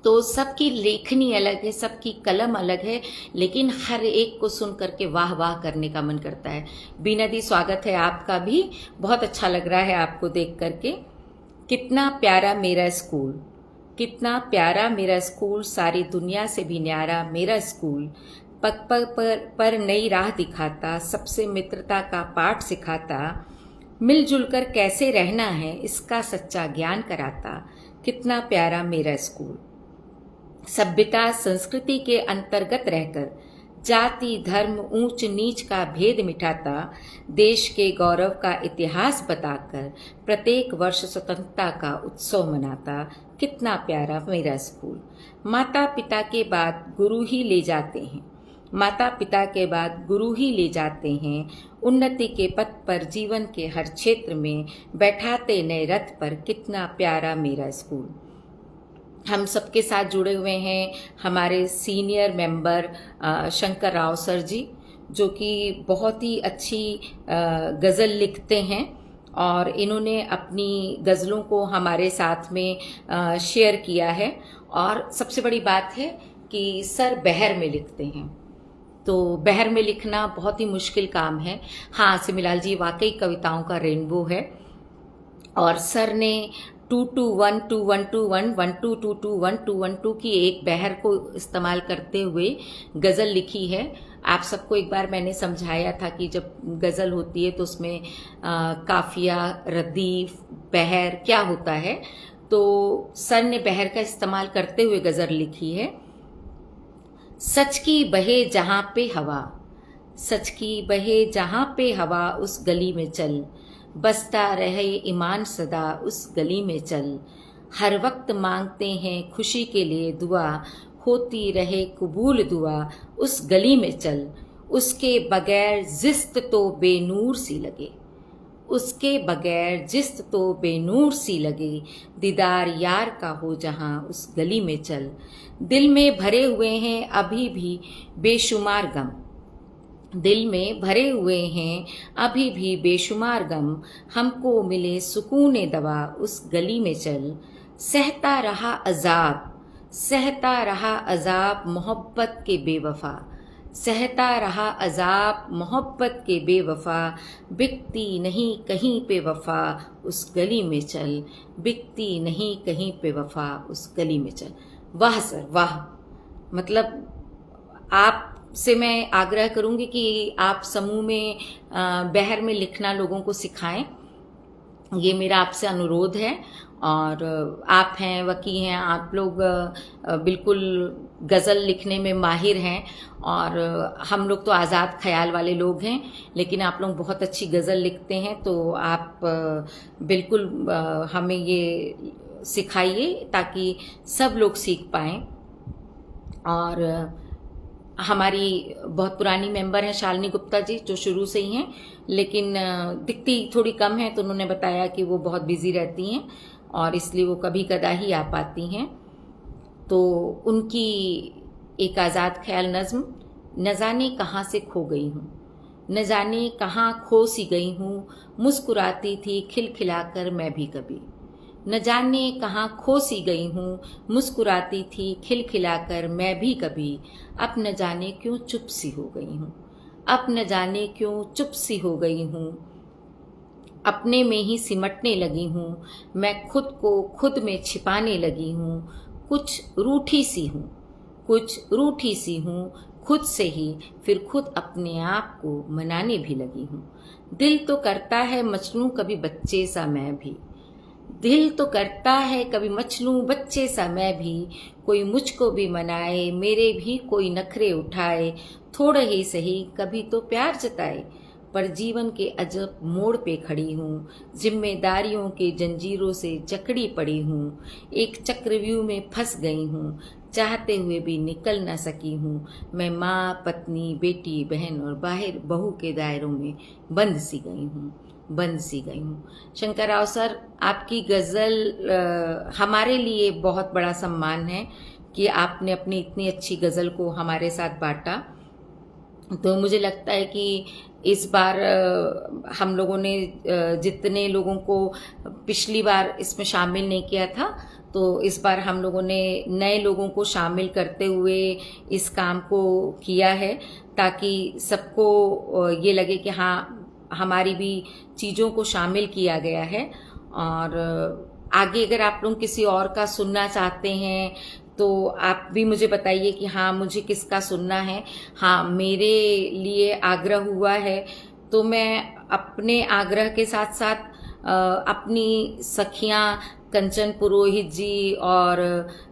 तो सबकी लेखनी अलग है, सबकी कलम अलग है, लेकिन हर एक को सुन करके वाह वाह करने का मन करता है। बीना दी, स्वागत है आपका भी, बहुत अच्छा लग रहा है आपको देख करके। कितना प्यारा मेरा स्कूल, कितना प्यारा मेरा स्कूल, सारी दुनिया से भी न्यारा मेरा स्कूल, पग पग पर नई राह दिखाता, सबसे मित्रता का पाठ सिखाता, मिलजुल कर कैसे रहना है इसका सच्चा ज्ञान कराता। कितना प्यारा मेरा स्कूल। सभ्यता संस्कृति के अंतर्गत रहकर जाति धर्म ऊंच नीच का भेद मिटाता, देश के गौरव का इतिहास बताकर प्रत्येक वर्ष स्वतंत्रता का उत्सव मनाता। कितना प्यारा मेरा स्कूल। माता पिता के बाद गुरु ही ले जाते हैं, माता पिता के बाद गुरु ही ले जाते हैं, उन्नति के पथ पर जीवन के हर क्षेत्र में बैठाते नए रथ पर। कितना प्यारा मेरा स्कूल। हम सबके साथ जुड़े हुए हैं हमारे senior member Shankar Rao sir ji, जो कि बहुत ही अच्छी गज़ल लिखते हैं, और इन्होंने अपनी गज़लों को हमारे साथ में शेयर किया है। और सबसे बड़ी बात है कि सर बहर में लिखते हैं, तो बहर में लिखना बहुत ही मुश्किल काम है। हाँ सिमिलाल जी, वाकई कविताओं का रेनबो है। और सर ने 221221 12221212 की एक बहर को इस्तेमाल करते हुए गज़ल लिखी है। आप सबको एक बार मैंने समझाया था कि जब गज़ल होती है तो उसमें काफिया, रदीफ, बहर क्या होता है। तो सर ने बहर का इस्तेमाल करते हुए गज़ल लिखी है। सच की बहे जहाँ पे हवा, सच की बहे जहाँ पे हवा, उस गली में चल, बसता रहे ईमान सदा उस गली में चल, हर वक्त मांगते हैं खुशी के लिए दुआ, होती रहे कबूल दुआ उस गली में चल, उसके बगैर जिस्त तो बेनूर सी लगे, उसके बगैर जिस्त तो बेनूर सी लगे, दीदार यार का हो जहाँ उस गली में चल, दिल में भरे हुए हैं अभी भी बेशुमार गम, दिल में भरे हुए हैं अभी भी बेशुमार गम, हमको मिले सुकून दवा उस गली में चल। सहता रहा अजाब, सहता रहा अजाब मोहब्बत के बेवफा, सहता रहा अजाब मोहब्बत के बेवफा, बिकती नहीं कहीं पे वफा उस गली में चल, बिकती नहीं कहीं पे वफा उस गली में चल। वाह सर वाह, मतलब आप से मैं आग्रह करूंगी कि आप समूह में बहर में लिखना लोगों को सिखाएं, ये मेरा आपसे अनुरोध है। और आप हैं वकी हैं, आप लोग बिल्कुल गज़ल लिखने में माहिर हैं, और हम लोग तो आज़ाद ख्याल वाले लोग हैं, लेकिन आप लोग बहुत अच्छी गज़ल लिखते हैं। तो आप बिल्कुल हमें ये सिखाइए ताकि सब लोग सीख पाएं। और हमारी बहुत पुरानी मेंबर हैं शालिनी गुप्ता जी, जो शुरू से ही हैं, लेकिन दिखती थोड़ी कम है, तो उन्होंने बताया कि वो बहुत बिजी रहती हैं और इसलिए वो कभी कदा ही आ पाती हैं। तो उनकी एक आज़ाद ख्याल नज़्म, न जाने कहाँ से खो गई हूँ, न जाने कहाँ खो सी गई हूँ, मुस्कुराती थी खिलखिलाकर मैं भी कभी, न जाने कहाँ खो सी गई हूँ, मुस्कुराती थी खिलखिलाकर मैं भी कभी, अब न जाने क्यों चुप सी हो गई हूँ, अब न जाने क्यों चुप सी हो गई हूँ, अपने में ही सिमटने लगी हूँ, मैं खुद को खुद में छिपाने लगी हूँ, कुछ रूठी सी हूँ, कुछ रूठी सी हूँ खुद से ही, फिर खुद अपने आप को मनाने भी लगी हूँ। दिल तो करता है मजनू कभी बच्चे सा मैं भी, दिल तो करता है कभी मजनू बच्चे सा मैं भी, कोई मुझको भी मनाए मेरे भी कोई नखरे उठाए, थोड़े ही सही कभी तो प्यार जताए, पर जीवन के अजब मोड़ पे खड़ी हूँ, जिम्मेदारियों के जंजीरों से जकड़ी पड़ी हूँ, एक चक्रव्यूह में फंस गई हूँ, चाहते हुए भी निकल न सकी हूँ, मैं माँ पत्नी बेटी बहन और बाहर बहू के दायरों में बंद सी गई हूँ, बंद सी गई हूँ। शंकर राव सर, आपकी गज़ल हमारे लिए बहुत बड़ा सम्मान है कि आपने अपनी इतनी अच्छी गज़ल को हमारे साथ बांटा। तो मुझे लगता है कि इस बार हम लोगों ने जितने लोगों को पिछली बार इसमें शामिल नहीं किया था, तो इस बार हम लोगों ने नए लोगों को शामिल करते हुए इस काम को किया है, ताकि सबको ये लगे कि हाँ, हमारी भी चीज़ों को शामिल किया गया है। और आगे अगर आप लोग किसी और का सुनना चाहते हैं तो आप भी मुझे बताइए कि हाँ, मुझे किसका सुनना है। हाँ, मेरे लिए आग्रह हुआ है तो मैं अपने आग्रह के साथ साथ अपनी सखियाँ कंचन पुरोहित जी और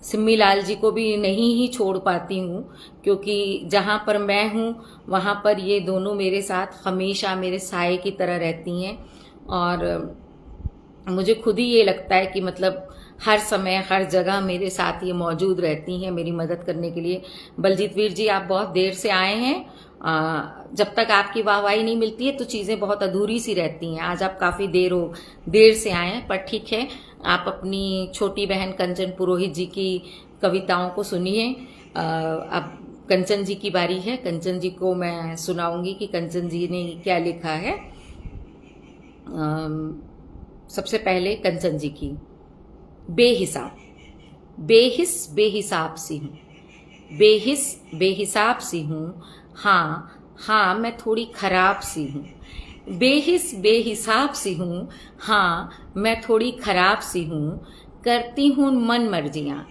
सिम्मी लाल जी को भी नहीं ही छोड़ पाती हूँ, क्योंकि जहाँ पर मैं हूँ वहाँ पर ये दोनों मेरे साथ हमेशा मेरे साए की तरह रहती हैं। और मुझे खुद ही ये लगता है कि मतलब हर समय हर जगह मेरे साथ ये मौजूद रहती हैं मेरी मदद करने के लिए। बलजीत वीर जी, आप बहुत देर से आए हैं, जब तक आपकी वाहवाही नहीं मिलती है तो चीज़ें बहुत अधूरी सी रहती हैं। आज आप काफ़ी देर से आए हैं, पर ठीक है, आप अपनी छोटी बहन कंचन पुरोहित जी की कविताओं को सुनिए। अब कंचन जी की बारी है, कंचन जी को मैं सुनाऊंगी कि कंचन जी ने क्या लिखा है। सबसे पहले कंचन जी की बेहिसाब। बेहिसाब सी हूँ, बेहिसाब सी हूँ, हाँ मैं थोड़ी खराब सी हूँ। बेहिसाब सी हूँ, हाँ मैं थोड़ी खराब सी हूँ। करती हूँ मन मर्जियाँ,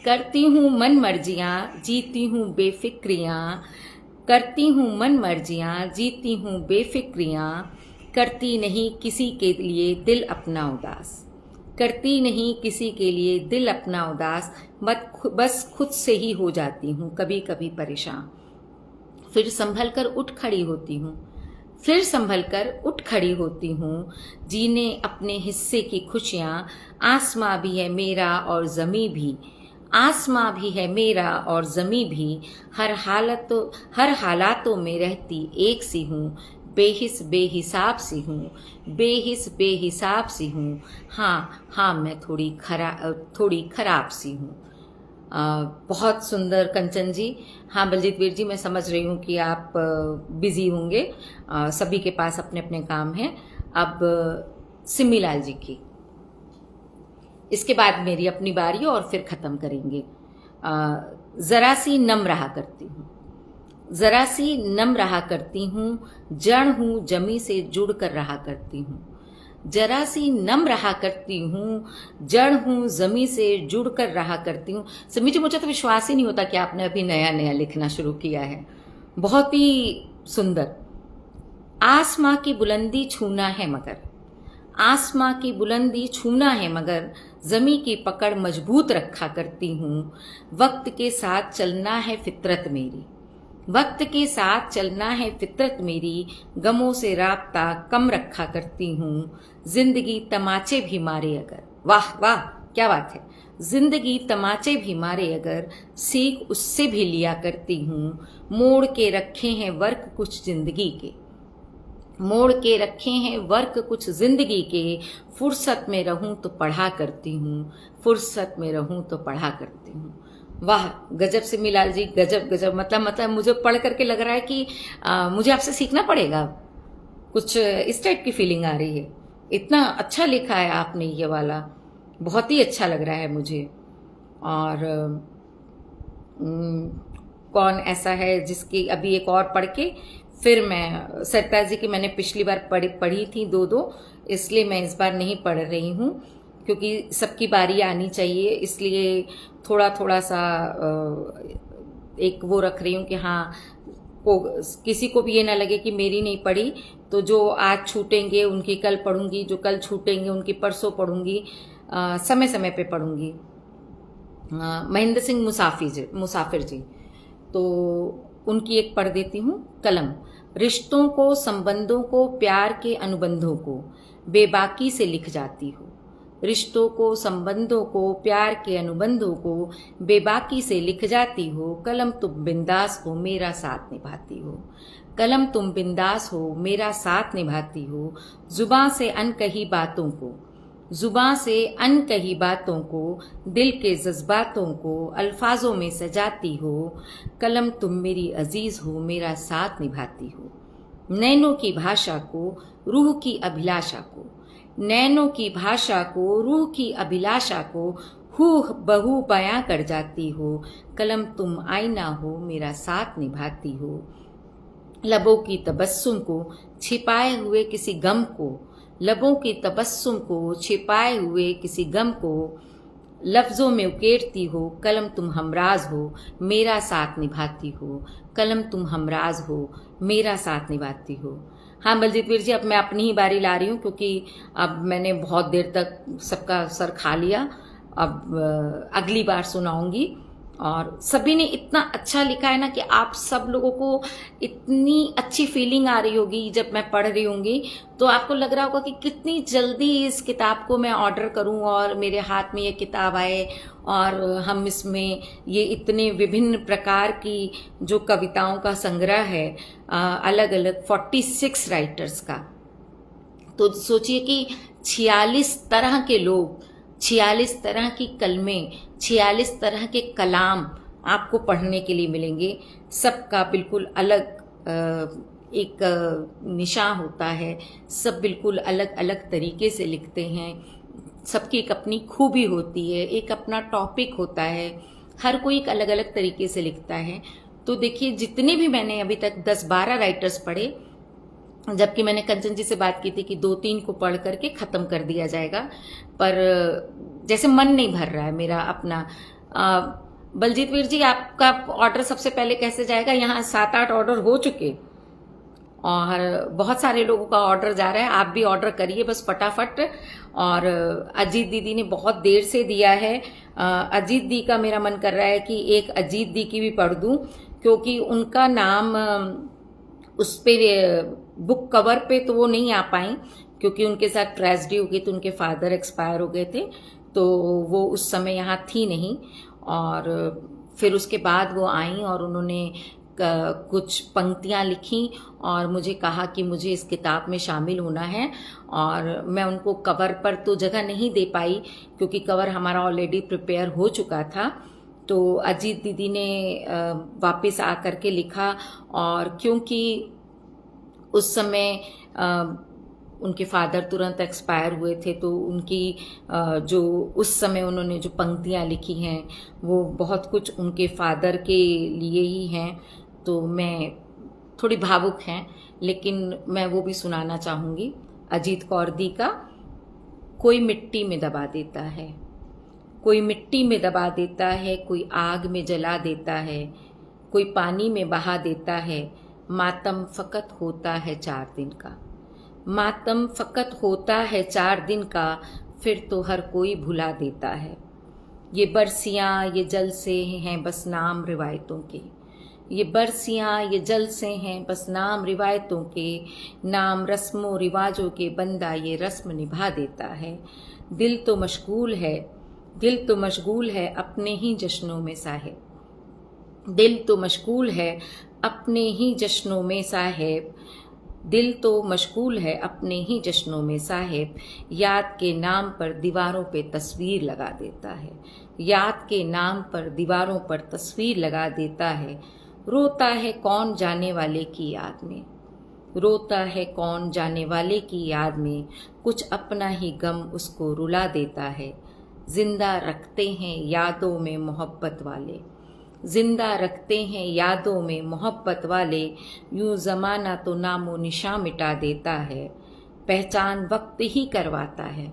करती हूँ मन मर्जियाँ, जीती हूँ बेफिक्रियाँ। करती हूँ मन मर्जियाँ, जीती हूँ बेफिक्रियाँ। करती नहीं किसी के लिए दिल अपना उदास, करती नहीं किसी के लिए दिल अपना उदास। बस खुद से ही हो जाती हूँ कभी कभी परेशान। फिर संभल कर उठ खड़ी होती हूँ, फिर संभल कर उठ खड़ी होती हूँ। जीने अपने हिस्से की खुशियाँ, आसमां भी है मेरा और ज़मी भी, आसमां भी है मेरा और ज़मी भी। हर हालातों में रहती एक सी हूँ। बेहिसाब सी हूँ, बेहिसाब सी हूँ। हाँ मैं थोड़ी खराब सी हूँ। बहुत सुंदर कंचन जी। हाँ बलजीत वीर जी, मैं समझ रही हूँ कि आप बिजी होंगे, सभी के पास अपने अपने काम हैं। अब सिमी लाल जी की, इसके बाद मेरी अपनी बारी और फिर ख़त्म करेंगे। ज़रा सी नम रहा करती हूँ, ज़रा सी नम रहा करती हूँ, जड़ हूँ जमी से जुड़ कर रहा करती हूँ। जरा सी नम रहा करती हूँ, जड़ हूँ जमी से जुड़ कर रहा करती हूँ। समी जी, मुझे तो विश्वास ही नहीं होता कि आपने अभी नया नया लिखना शुरू किया है। बहुत ही सुंदर। आसमां की बुलंदी छूना है मगर, आसमां की बुलंदी छूना है मगर, जमी की पकड़ मजबूत रखा करती हूँ। वक्त के साथ चलना है फितरत मेरी, वक्त के साथ चलना है फितरत मेरी, गमों से राब्ता कम रखा करती हूँ। जिंदगी तमाचे भी मारे अगर, वाह वाह क्या बात है, जिंदगी तमाचे भी मारे अगर, सीख उससे भी लिया करती हूँ। मोड़ के रखे हैं वर्क कुछ जिंदगी के, मोड़ के रखे हैं वर्क कुछ जिंदगी के, फुर्सत में रहूं तो पढ़ा करती हूँ, फुर्सत में रहूं तो पढ़ा करती हूँ। वाह गजब से मिलाल जी, गजब गजब। मतलब मुझे पढ़ करके लग रहा है कि मुझे आपसे सीखना पड़ेगा, कुछ इस टाइप की फीलिंग आ रही है। इतना अच्छा लिखा है आपने ये वाला, बहुत ही अच्छा लग रहा है मुझे। और कौन ऐसा है जिसकी अभी एक और पढ़ के फिर मैं, सरताज जी की मैंने पिछली बार पढ़ी थी दो दो, इसलिए मैं इस बार नहीं पढ़ रही हूँ क्योंकि सबकी बारी आनी चाहिए, इसलिए थोड़ा थोड़ा सा एक वो रख रही हूँ कि हाँ को किसी को भी ये ना लगे कि मेरी नहीं पढ़ी, तो जो आज छूटेंगे उनकी कल पढ़ूंगी, जो कल छूटेंगे उनकी परसों पढ़ूंगी, समय समय पे पढ़ूंगी। महेंद्र सिंह मुसाफिर जी, तो उनकी एक पढ़ देती हूँ। कलम। रिश्तों को, संबंधों को, प्यार के अनुबंधों को बेबाकी से लिख जाती हो, रिश्तों को, संबंधों को, प्यार के अनुबंधों को बेबाकी से लिख जाती हो। कलम तुम बिंदास हो मेरा साथ निभाती हो, कलम तुम बिंदास हो मेरा साथ निभाती हो। जुबां से अनकही बातों को, जुबां से अनकही बातों को, दिल के जज्बातों को अल्फाजों में सजाती हो। कलम तुम मेरी अजीज हो मेरा साथ निभाती हो। नैनों की भाषा को, रूह की अभिलाषा को, नैनों की भाषा को, रूह की अभिलाषा को हू बहू बयां कर जाती हो। कलम तुम आईना हो मेरा साथ निभाती हो। लबों की तबस्सुम को, छिपाए हुए किसी गम को, लबों की तबस्सुम को, छिपाए हुए किसी गम को लफ्जों में उकेरती हो। कलम तुम हमराज हो मेरा साथ निभाती हो, कलम तुम हमराज हो मेरा साथ निभाती हो। हाँ बलजीत वीर जी, अब मैं अपनी ही बारी ला रही हूँ क्योंकि अब मैंने बहुत देर तक सबका सर खा लिया, अब अगली बार सुनाऊंगी। और सभी ने इतना अच्छा लिखा है ना कि आप सब लोगों को इतनी अच्छी फीलिंग आ रही होगी जब मैं पढ़ रही होंगी, तो आपको लग रहा होगा कि कितनी जल्दी इस किताब को मैं ऑर्डर करूं और मेरे हाथ में ये किताब आए और हम इसमें ये इतने विभिन्न प्रकार की जो कविताओं का संग्रह है, अलग अलग 46 राइटर्स का, तो सोचिए कि 46 तरह के लोग, 46 तरह की कलमें, 46 तरह के कलाम आपको पढ़ने के लिए मिलेंगे। सबका बिल्कुल अलग एक निशान होता है, सब बिल्कुल अलग अलग तरीके से लिखते हैं, सबकी एक अपनी खूबी होती है, एक अपना टॉपिक होता है, हर कोई एक अलग अलग तरीके से लिखता है। तो देखिए जितने भी मैंने अभी तक 10-12 राइटर्स पढ़े, जबकि मैंने कंचन जी से बात की थी कि 2-3 को पढ़ करके ख़त्म कर दिया जाएगा, पर जैसे मन नहीं भर रहा है मेरा अपना। बलजीत वीर जी, आपका ऑर्डर सबसे पहले कैसे जाएगा? यहाँ 7-8 ऑर्डर हो चुके और बहुत सारे लोगों का ऑर्डर जा रहा है, आप भी ऑर्डर करिए बस फटाफट। और अजीत दीदी ने बहुत देर से दिया है, अजीत दी का मेरा मन कर रहा है कि एक अजीत दी की भी पढ़ दूं, क्योंकि उनका नाम उस पे बुक कवर पे तो वो नहीं आ पाई क्योंकि उनके साथ ट्रेजेडी हो गई, तो उनके फादर एक्सपायर हो गए थे, तो वो उस समय यहाँ थी नहीं। और फिर उसके बाद वो आई और उन्होंने कुछ पंक्तियाँ लिखी और मुझे कहा कि मुझे इस किताब में शामिल होना है, और मैं उनको कवर पर तो जगह नहीं दे पाई क्योंकि कवर हमारा ऑलरेडी प्रिपेयर हो चुका था। तो अजीत दीदी ने वापस आ करके लिखा, और क्योंकि उस समय उनके फादर तुरंत एक्सपायर हुए थे, तो उनकी जो उस समय उन्होंने जो पंक्तियाँ लिखी हैं वो बहुत कुछ उनके फादर के लिए ही हैं। तो मैं थोड़ी भावुक हैं, लेकिन मैं वो भी सुनाना चाहूँगी। अजीत कौर दी का कोई मिट्टी में दबा देता है, कोई मिट्टी में दबा देता है, कोई आग में जला देता है, कोई पानी में बहा देता है। मातम फ़कत होता है 4 दिन का, मातम फ़कत होता है 4 दिन का, फिर तो हर कोई भुला देता है। ये बरसियाँ ये जलसे हैं बस नाम रिवायतों के, ये बरसियाँ ये जलसे हैं बस नाम रिवायतों के, नाम रस्मों रिवाजों के बंदा ये रस्म निभा देता है। दिल तो मशगूल है, दिल तो मशगूल है अपने ही जश्नों में साहिब, दिल तो मशगूल है अपने ही जश्नों में साहिब, दिल तो मशगूल है अपने ही जश्नों में साहिब। याद के नाम पर दीवारों पे तस्वीर लगा देता है, याद के नाम पर दीवारों पर तस्वीर लगा देता है। रोता है कौन जाने वाले की याद में, रोता है कौन जाने वाले की याद में, कुछ अपना ही गम उसको रुला देता है। जिंदा रखते हैं यादों में मोहब्बत वाले, जिंदा रखते हैं यादों में मोहब्बत वाले, यूं ज़माना तो नामो निशा मिटा देता है। पहचान वक्त ही करवाता है,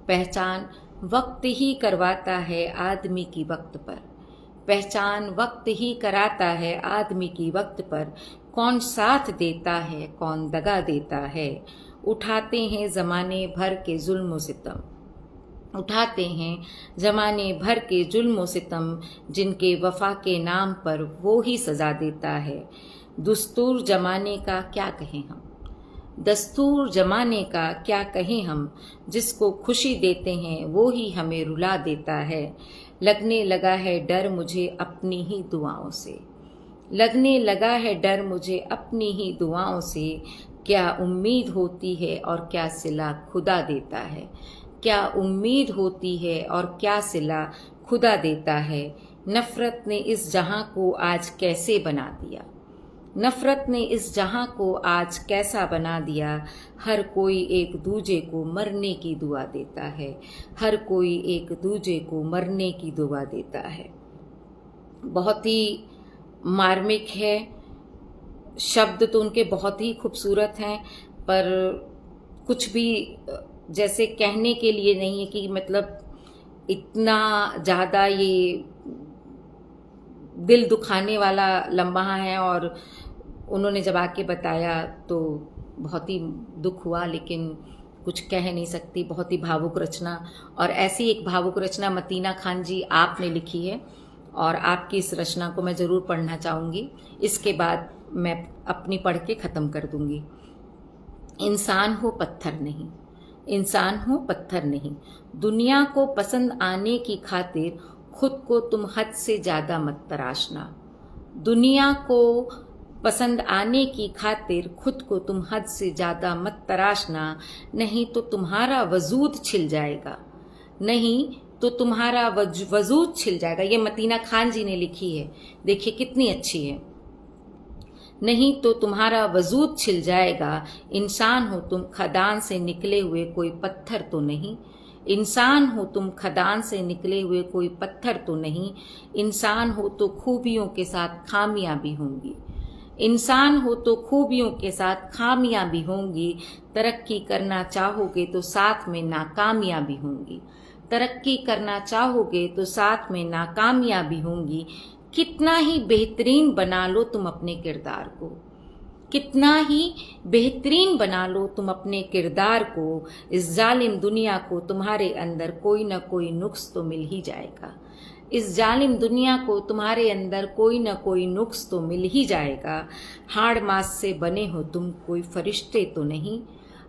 पहचान वक्त ही करवाता है आदमी की वक्त पर, पहचान वक्त ही कराता है आदमी की वक्त पर। कौन साथ देता है कौन दगा देता है, उठाते हैं ज़माने भर के जुल्म सितम, उठाते हैं ज़माने भर के जुल्म सितम, जिनके वफा के नाम पर वो ही सज़ा देता है। दस्तूर जमाने का क्या कहें हम, दस्तूर जमाने का क्या कहें हम, जिसको खुशी देते हैं वो ही हमें रुला देता है। लगने लगा है डर मुझे अपनी ही दुआओं से, लगने लगा है डर मुझे अपनी ही दुआओं से। क्या उम्मीद होती है और क्या सिला खुदा देता है, क्या उम्मीद होती है और क्या सिला खुदा देता है। नफ़रत ने इस जहां को आज कैसे बना दिया, नफ़रत ने इस जहां को आज कैसा बना दिया। हर कोई एक दूजे को मरने की दुआ देता है, हर कोई एक दूजे को मरने की दुआ देता है। बहुत ही मार्मिक है, शब्द तो उनके बहुत ही खूबसूरत हैं, पर कुछ भी जैसे कहने के लिए नहीं है कि मतलब इतना ज़्यादा ये दिल दुखाने वाला लम्हा है। और उन्होंने जब आके बताया तो बहुत ही दुख हुआ, लेकिन कुछ कह नहीं सकती। बहुत ही भावुक रचना, और ऐसी एक भावुक रचना मतीना खान जी आपने लिखी है, और आपकी इस रचना को मैं ज़रूर पढ़ना चाहूँगी। इसके बाद मैं अपनी पढ़ के ख़त्म कर दूँगी। इंसान हो पत्थर नहीं, इंसान हो पत्थर नहीं, दुनिया को पसंद आने की खातिर खुद को तुम हद से ज़्यादा मत तराशना, दुनिया को पसंद आने की खातिर खुद को तुम हद से ज़्यादा मत तराशना, नहीं तो तुम्हारा वजूद छिल जाएगा, नहीं तो तुम्हारा वजूद छिल जाएगा। ये मतीना खान जी ने लिखी है, देखिए कितनी अच्छी है। नहीं तो तुम्हारा वजूद छिल जाएगा, इंसान हो तुम खदान से निकले हुए कोई पत्थर तो नहीं, इंसान हो तुम खदान से निकले हुए कोई पत्थर तो नहीं, इंसान हो तो खूबियों के साथ खामियां भी होंगी, इंसान हो तो खूबियों के साथ खामियां भी होंगी। तरक्की करना चाहोगे तो साथ में नाकामियां भी होंगी, तरक्की करना चाहोगे तो साथ में नाकामियां भी होंगी। कितना ही बेहतरीन बना लो तुम अपने किरदार को, कितना ही बेहतरीन बना लो तुम अपने किरदार को, इस जालिम दुनिया को तुम्हारे अंदर कोई न कोई नुक्स तो मिल ही जाएगा, इस जालिम दुनिया को तुम्हारे अंदर कोई न कोई नुक्स तो मिल ही जाएगा। हाड़ मास से बने हो तुम कोई फरिश्ते तो नहीं,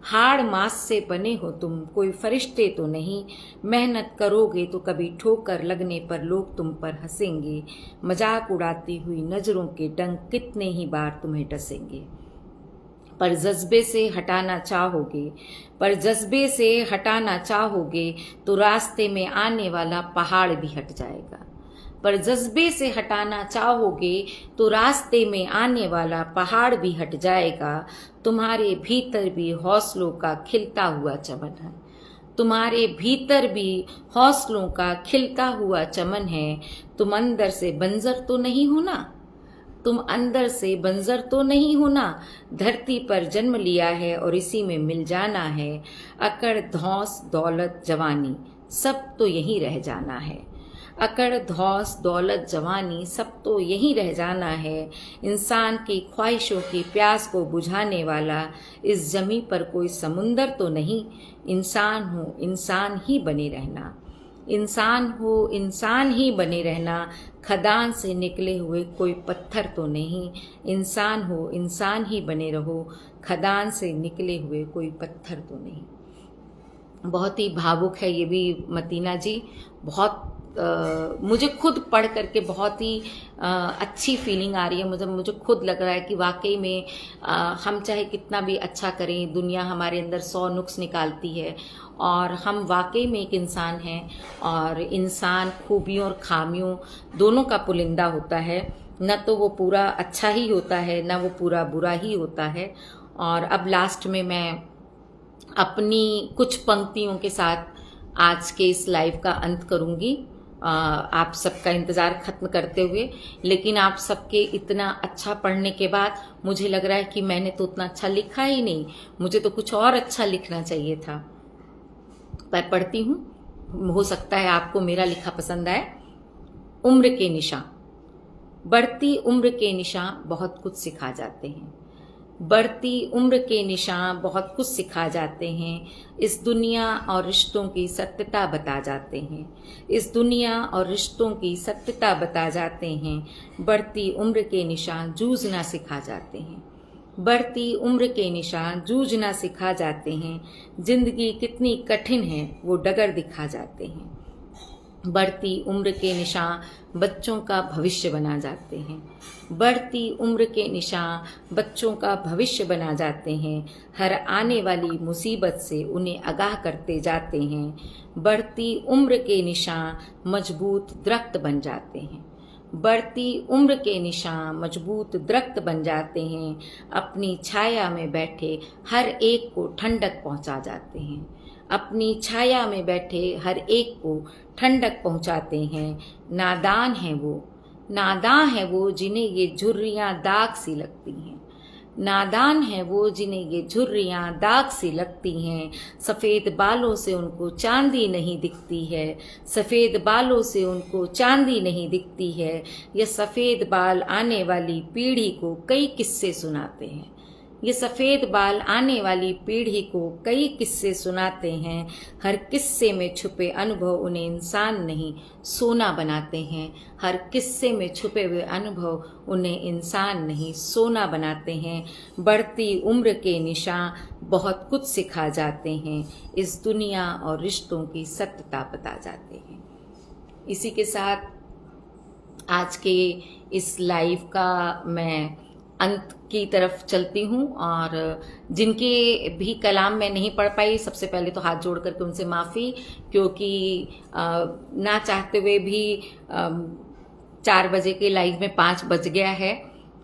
हाड़ मास से बने हो तुम कोई फरिश्ते तो नहीं, मेहनत करोगे तो कभी ठोकर लगने पर लोग तुम पर हंसेंगे, मजाक उड़ाती हुई नज़रों के डंक कितने ही बार तुम्हें डसेंगे। पर जज्बे से हटाना चाहोगे, पर जज्बे से हटाना चाहोगे तो रास्ते में आने वाला पहाड़ भी हट जाएगा, पर जज्बे से हटाना चाहोगे तो रास्ते में आने वाला पहाड़ भी हट जाएगा। तुम्हारे भीतर भी हौसलों का खिलता हुआ चमन है, तुम्हारे भीतर भी हौसलों का खिलता हुआ चमन है। तुम अंदर से बंजर तो नहीं हो ना, तुम अंदर से बंजर तो नहीं होना। धरती पर जन्म लिया है और इसी में मिल जाना है। अकड़ धौस दौलत जवानी सब तो यहीं रह जाना है। अकड़ धौस दौलत जवानी सब तो यहीं रह जाना है। इंसान की ख्वाहिशों की प्यास को बुझाने वाला इस जमी पर कोई समुंदर तो नहीं। इंसान हो इंसान ही बने रहना, इंसान हो इंसान ही बने रहना। खदान से निकले हुए कोई पत्थर तो नहीं। इंसान हो इंसान ही बने रहो, खदान से निकले हुए कोई पत्थर तो नहीं। बहुत ही भावुक है ये भी मतीना जी। बहुत मुझे खुद पढ़ करके बहुत ही अच्छी फीलिंग आ रही है। मुझे खुद लग रहा है कि वाकई में हम चाहे कितना भी अच्छा करें, दुनिया हमारे अंदर 100 नुक्स निकालती है और हम वाकई में एक इंसान हैं। और इंसान खूबियों और खामियों दोनों का पुलिंदा होता है। न तो वो पूरा अच्छा ही होता है, न वो पूरा बुरा ही होता है। और अब लास्ट में मैं अपनी कुछ पंक्तियों के साथ आज के इस लाइव का अंत करूंगी, आप सबका इंतज़ार ख़त्म करते हुए। लेकिन आप सबके इतना अच्छा पढ़ने के बाद मुझे लग रहा है कि मैंने तो उतना अच्छा लिखा ही नहीं, मुझे तो कुछ और अच्छा लिखना चाहिए था। पर पढ़ती हूँ, हो सकता है आपको मेरा लिखा पसंद आए। उम्र के निशान, बढ़ती उम्र के निशान बहुत कुछ सिखा जाते हैं। बढ़ती उम्र के निशान बहुत कुछ सिखा जाते हैं। इस दुनिया और रिश्तों की सत्यता बता जाते हैं। इस दुनिया और रिश्तों की सत्यता बता जाते हैं। बढ़ती उम्र के निशान जूझना सिखा जाते हैं। बढ़ती उम्र के निशान जूझना सिखा जाते हैं। जिंदगी कितनी कठिन है वो डगर दिखा जाते हैं। बढ़ती उम्र के निशान बच्चों का भविष्य बना जाते हैं। बढ़ती उम्र के निशान बच्चों का भविष्य बना जाते हैं। हर आने वाली मुसीबत से उन्हें आगाह करते जाते हैं। बढ़ती उम्र के निशान मजबूत दरख्त बन जाते हैं। बढ़ती उम्र के निशान मजबूत दरख्त बन जाते हैं। अपनी छाया में बैठे हर एक को ठंडक पहुंचा जाते हैं। अपनी छाया में बैठे हर एक को ठंडक पहुंचाते हैं। नादान है वो, नादान है वो जिन्हें ये झुर्रियाँ दाग सी लगती हैं। नादान है वो जिन्हें ये झुर्रियाँ दाग सी लगती हैं। सफ़ेद बालों से उनको चांदी नहीं दिखती है। सफ़ेद बालों से उनको चांदी नहीं दिखती है। ये सफ़ेद बाल आने वाली पीढ़ी को कई किस्से सुनाते हैं। ये सफ़ेद बाल आने वाली पीढ़ी को कई किस्से सुनाते हैं। हर किस्से में छुपे अनुभव उन्हें इंसान नहीं सोना बनाते हैं। हर किस्से में छुपे हुए अनुभव उन्हें इंसान नहीं सोना बनाते हैं। बढ़ती उम्र के निशान बहुत कुछ सिखा जाते हैं। इस दुनिया और रिश्तों की सत्यता बता जाते हैं। इसी के साथ आज के इस लाइव का मैं अंत की तरफ चलती हूँ। और जिनके भी कलाम मैं नहीं पढ़ पाई, सबसे पहले तो हाथ जोड़ करके उनसे माफ़ी, क्योंकि ना चाहते हुए भी 4 बजे के लाइव में 5 बज गया है।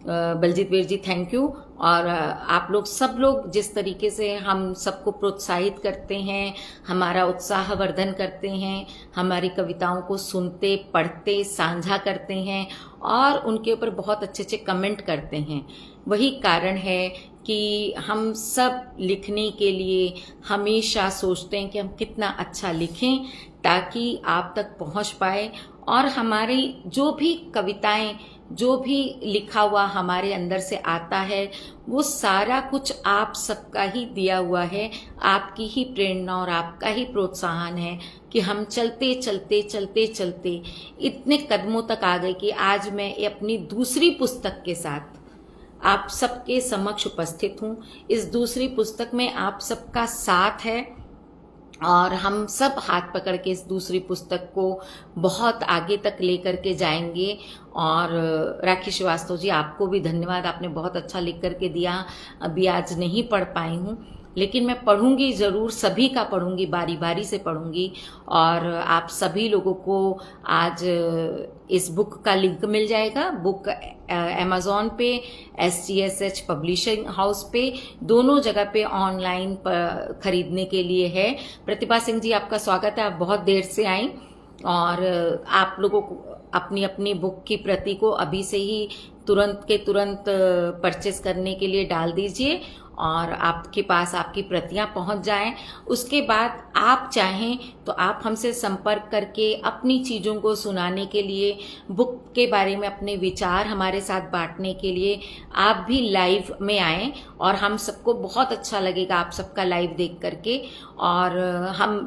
Baljeet Veer ji thank you. और आप लोग सब लोग जिस तरीके से हम सबको प्रोत्साहित करते हैं, हमारा उत्साहवर्धन करते हैं, हमारी कविताओं को सुनते पढ़ते साझा करते हैं और उनके ऊपर बहुत अच्छे अच्छे कमेंट करते हैं, वही कारण है कि हम सब लिखने के लिए हमेशा सोचते हैं कि हम कितना अच्छा लिखें ताकि आप तक पहुंच पाए। और हमारी जो भी कविताएं, जो भी लिखा हुआ हमारे अंदर से आता है, वो सारा कुछ आप सबका ही दिया हुआ है, आपकी ही प्रेरणा और आपका ही प्रोत्साहन है कि हम चलते चलते चलते चलते इतने कदमों तक आ गए कि आज मैं अपनी दूसरी पुस्तक के साथ आप सबके समक्ष उपस्थित हूँ। इस दूसरी पुस्तक में आप सबका साथ है और हम सब हाथ पकड़ के इस दूसरी पुस्तक को बहुत आगे तक लेकर के जाएंगे। और राखी श्रीवास्तव जी, आपको भी धन्यवाद, आपने बहुत अच्छा लिख करके दिया। अभी आज नहीं पढ़ पाई हूँ लेकिन मैं पढ़ूंगी ज़रूर, सभी का पढ़ूंगी, बारी बारी से पढ़ूंगी। और आप सभी लोगों को आज इस बुक का लिंक मिल जाएगा। बुक अमेज़ॉन पे, SGSH पब्लिशिंग हाउस पे, दोनों जगह पे ऑनलाइन खरीदने के लिए है। प्रतिभा सिंह जी, आपका स्वागत है, आप बहुत देर से आई। और आप लोगों को अपनी अपनी बुक की प्रति को अभी से ही तुरंत के तुरंत परचेस करने के लिए डाल दीजिए और आपके पास आपकी प्रतियां पहुंच जाएं। उसके बाद आप चाहें तो आप हमसे संपर्क करके अपनी चीज़ों को सुनाने के लिए, बुक के बारे में अपने विचार हमारे साथ बांटने के लिए आप भी लाइव में आएं। और हम सबको बहुत अच्छा लगेगा आप सबका लाइव देख करके। और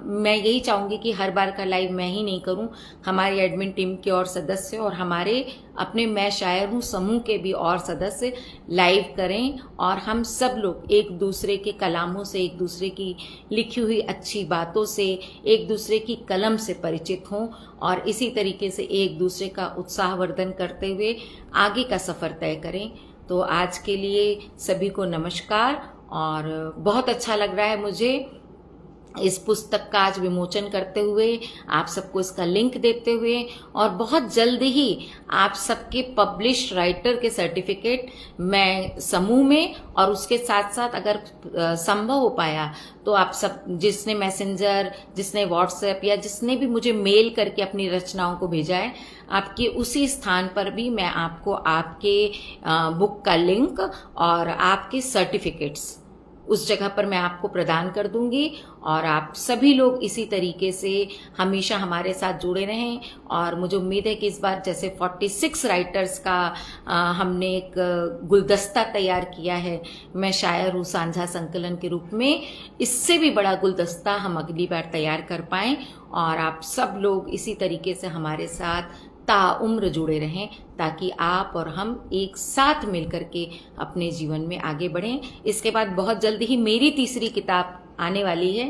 मैं यही चाहूँगी कि हर बार का लाइव मैं ही नहीं करूँ, हमारी एडमिन टीम के और सदस्य और हमारे अपने मैं शायर हूँ समूह के भी और सदस्य लाइव करें और हम सब लोग एक दूसरे के कलामों से, एक दूसरे की लिखी हुई अच्छी बातों से, एक दूसरे की कलम से परिचित हों और इसी तरीके से एक दूसरे का उत्साहवर्धन करते हुए आगे का सफ़र तय करें। तो आज के लिए सभी को नमस्कार। और बहुत अच्छा लग रहा है मुझे इस पुस्तक का आज विमोचन करते हुए, आप सबको इसका लिंक देते हुए, और बहुत जल्द ही आप सबके पब्लिश राइटर के सर्टिफिकेट मैं समूह में, और उसके साथ साथ अगर संभव हो पाया तो आप सब जिसने मैसेंजर, जिसने व्हाट्सएप या जिसने भी मुझे मेल करके अपनी रचनाओं को भेजा है, आपके उसी स्थान पर भी मैं आपको आपके बुक का लिंक और आपके सर्टिफिकेट्स उस जगह पर मैं आपको प्रदान कर दूंगी। और आप सभी लोग इसी तरीके से हमेशा हमारे साथ जुड़े रहें। और मुझे उम्मीद है कि इस बार जैसे 46 राइटर्स का हमने एक गुलदस्ता तैयार किया है, मैं शायर हूँ साझा संकलन के रूप में, इससे भी बड़ा गुलदस्ता हम अगली बार तैयार कर पाएं। और आप सब लोग इसी तरीके से हमारे साथ ताउम्र जुड़े रहें ताकि आप और हम एक साथ मिलकर के अपने जीवन में आगे बढ़ें। इसके बाद बहुत जल्दी ही मेरी तीसरी किताब आने वाली है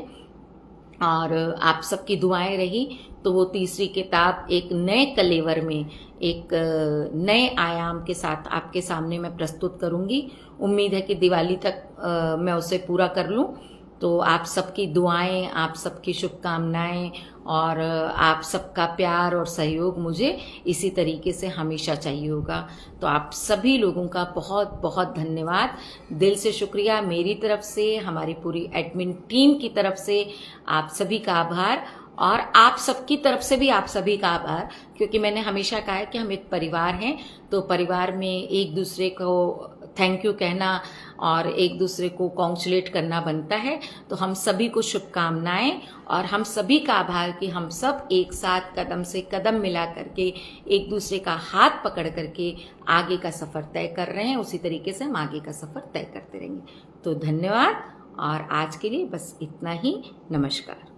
और आप सबकी दुआएं रही तो वो तीसरी किताब एक नए कलेवर में, एक नए आयाम के साथ आपके सामने मैं प्रस्तुत करूंगी। उम्मीद है कि दिवाली तक मैं उसे पूरा कर लूं। तो आप सबकी दुआएं, आप सबकी शुभकामनाएं और आप सबका प्यार और सहयोग मुझे इसी तरीके से हमेशा चाहिए होगा। तो आप सभी लोगों का बहुत बहुत धन्यवाद, दिल से शुक्रिया। मेरी तरफ से, हमारी पूरी एडमिन टीम की तरफ से आप सभी का आभार और आप सबकी तरफ से भी आप सभी का आभार, क्योंकि मैंने हमेशा कहा है कि हम एक परिवार हैं। तो परिवार में एक दूसरे को थैंक यू कहना और एक दूसरे को कॉन्ग्रेचुलेट करना बनता है। तो हम सभी को शुभकामनाएं और हम सभी का आभार कि हम सब एक साथ कदम से कदम मिला करके एक दूसरे का हाथ पकड़ करके आगे का सफ़र तय कर रहे हैं। उसी तरीके से हम आगे का सफ़र तय करते रहेंगे। तो धन्यवाद और आज के लिए बस इतना ही। नमस्कार।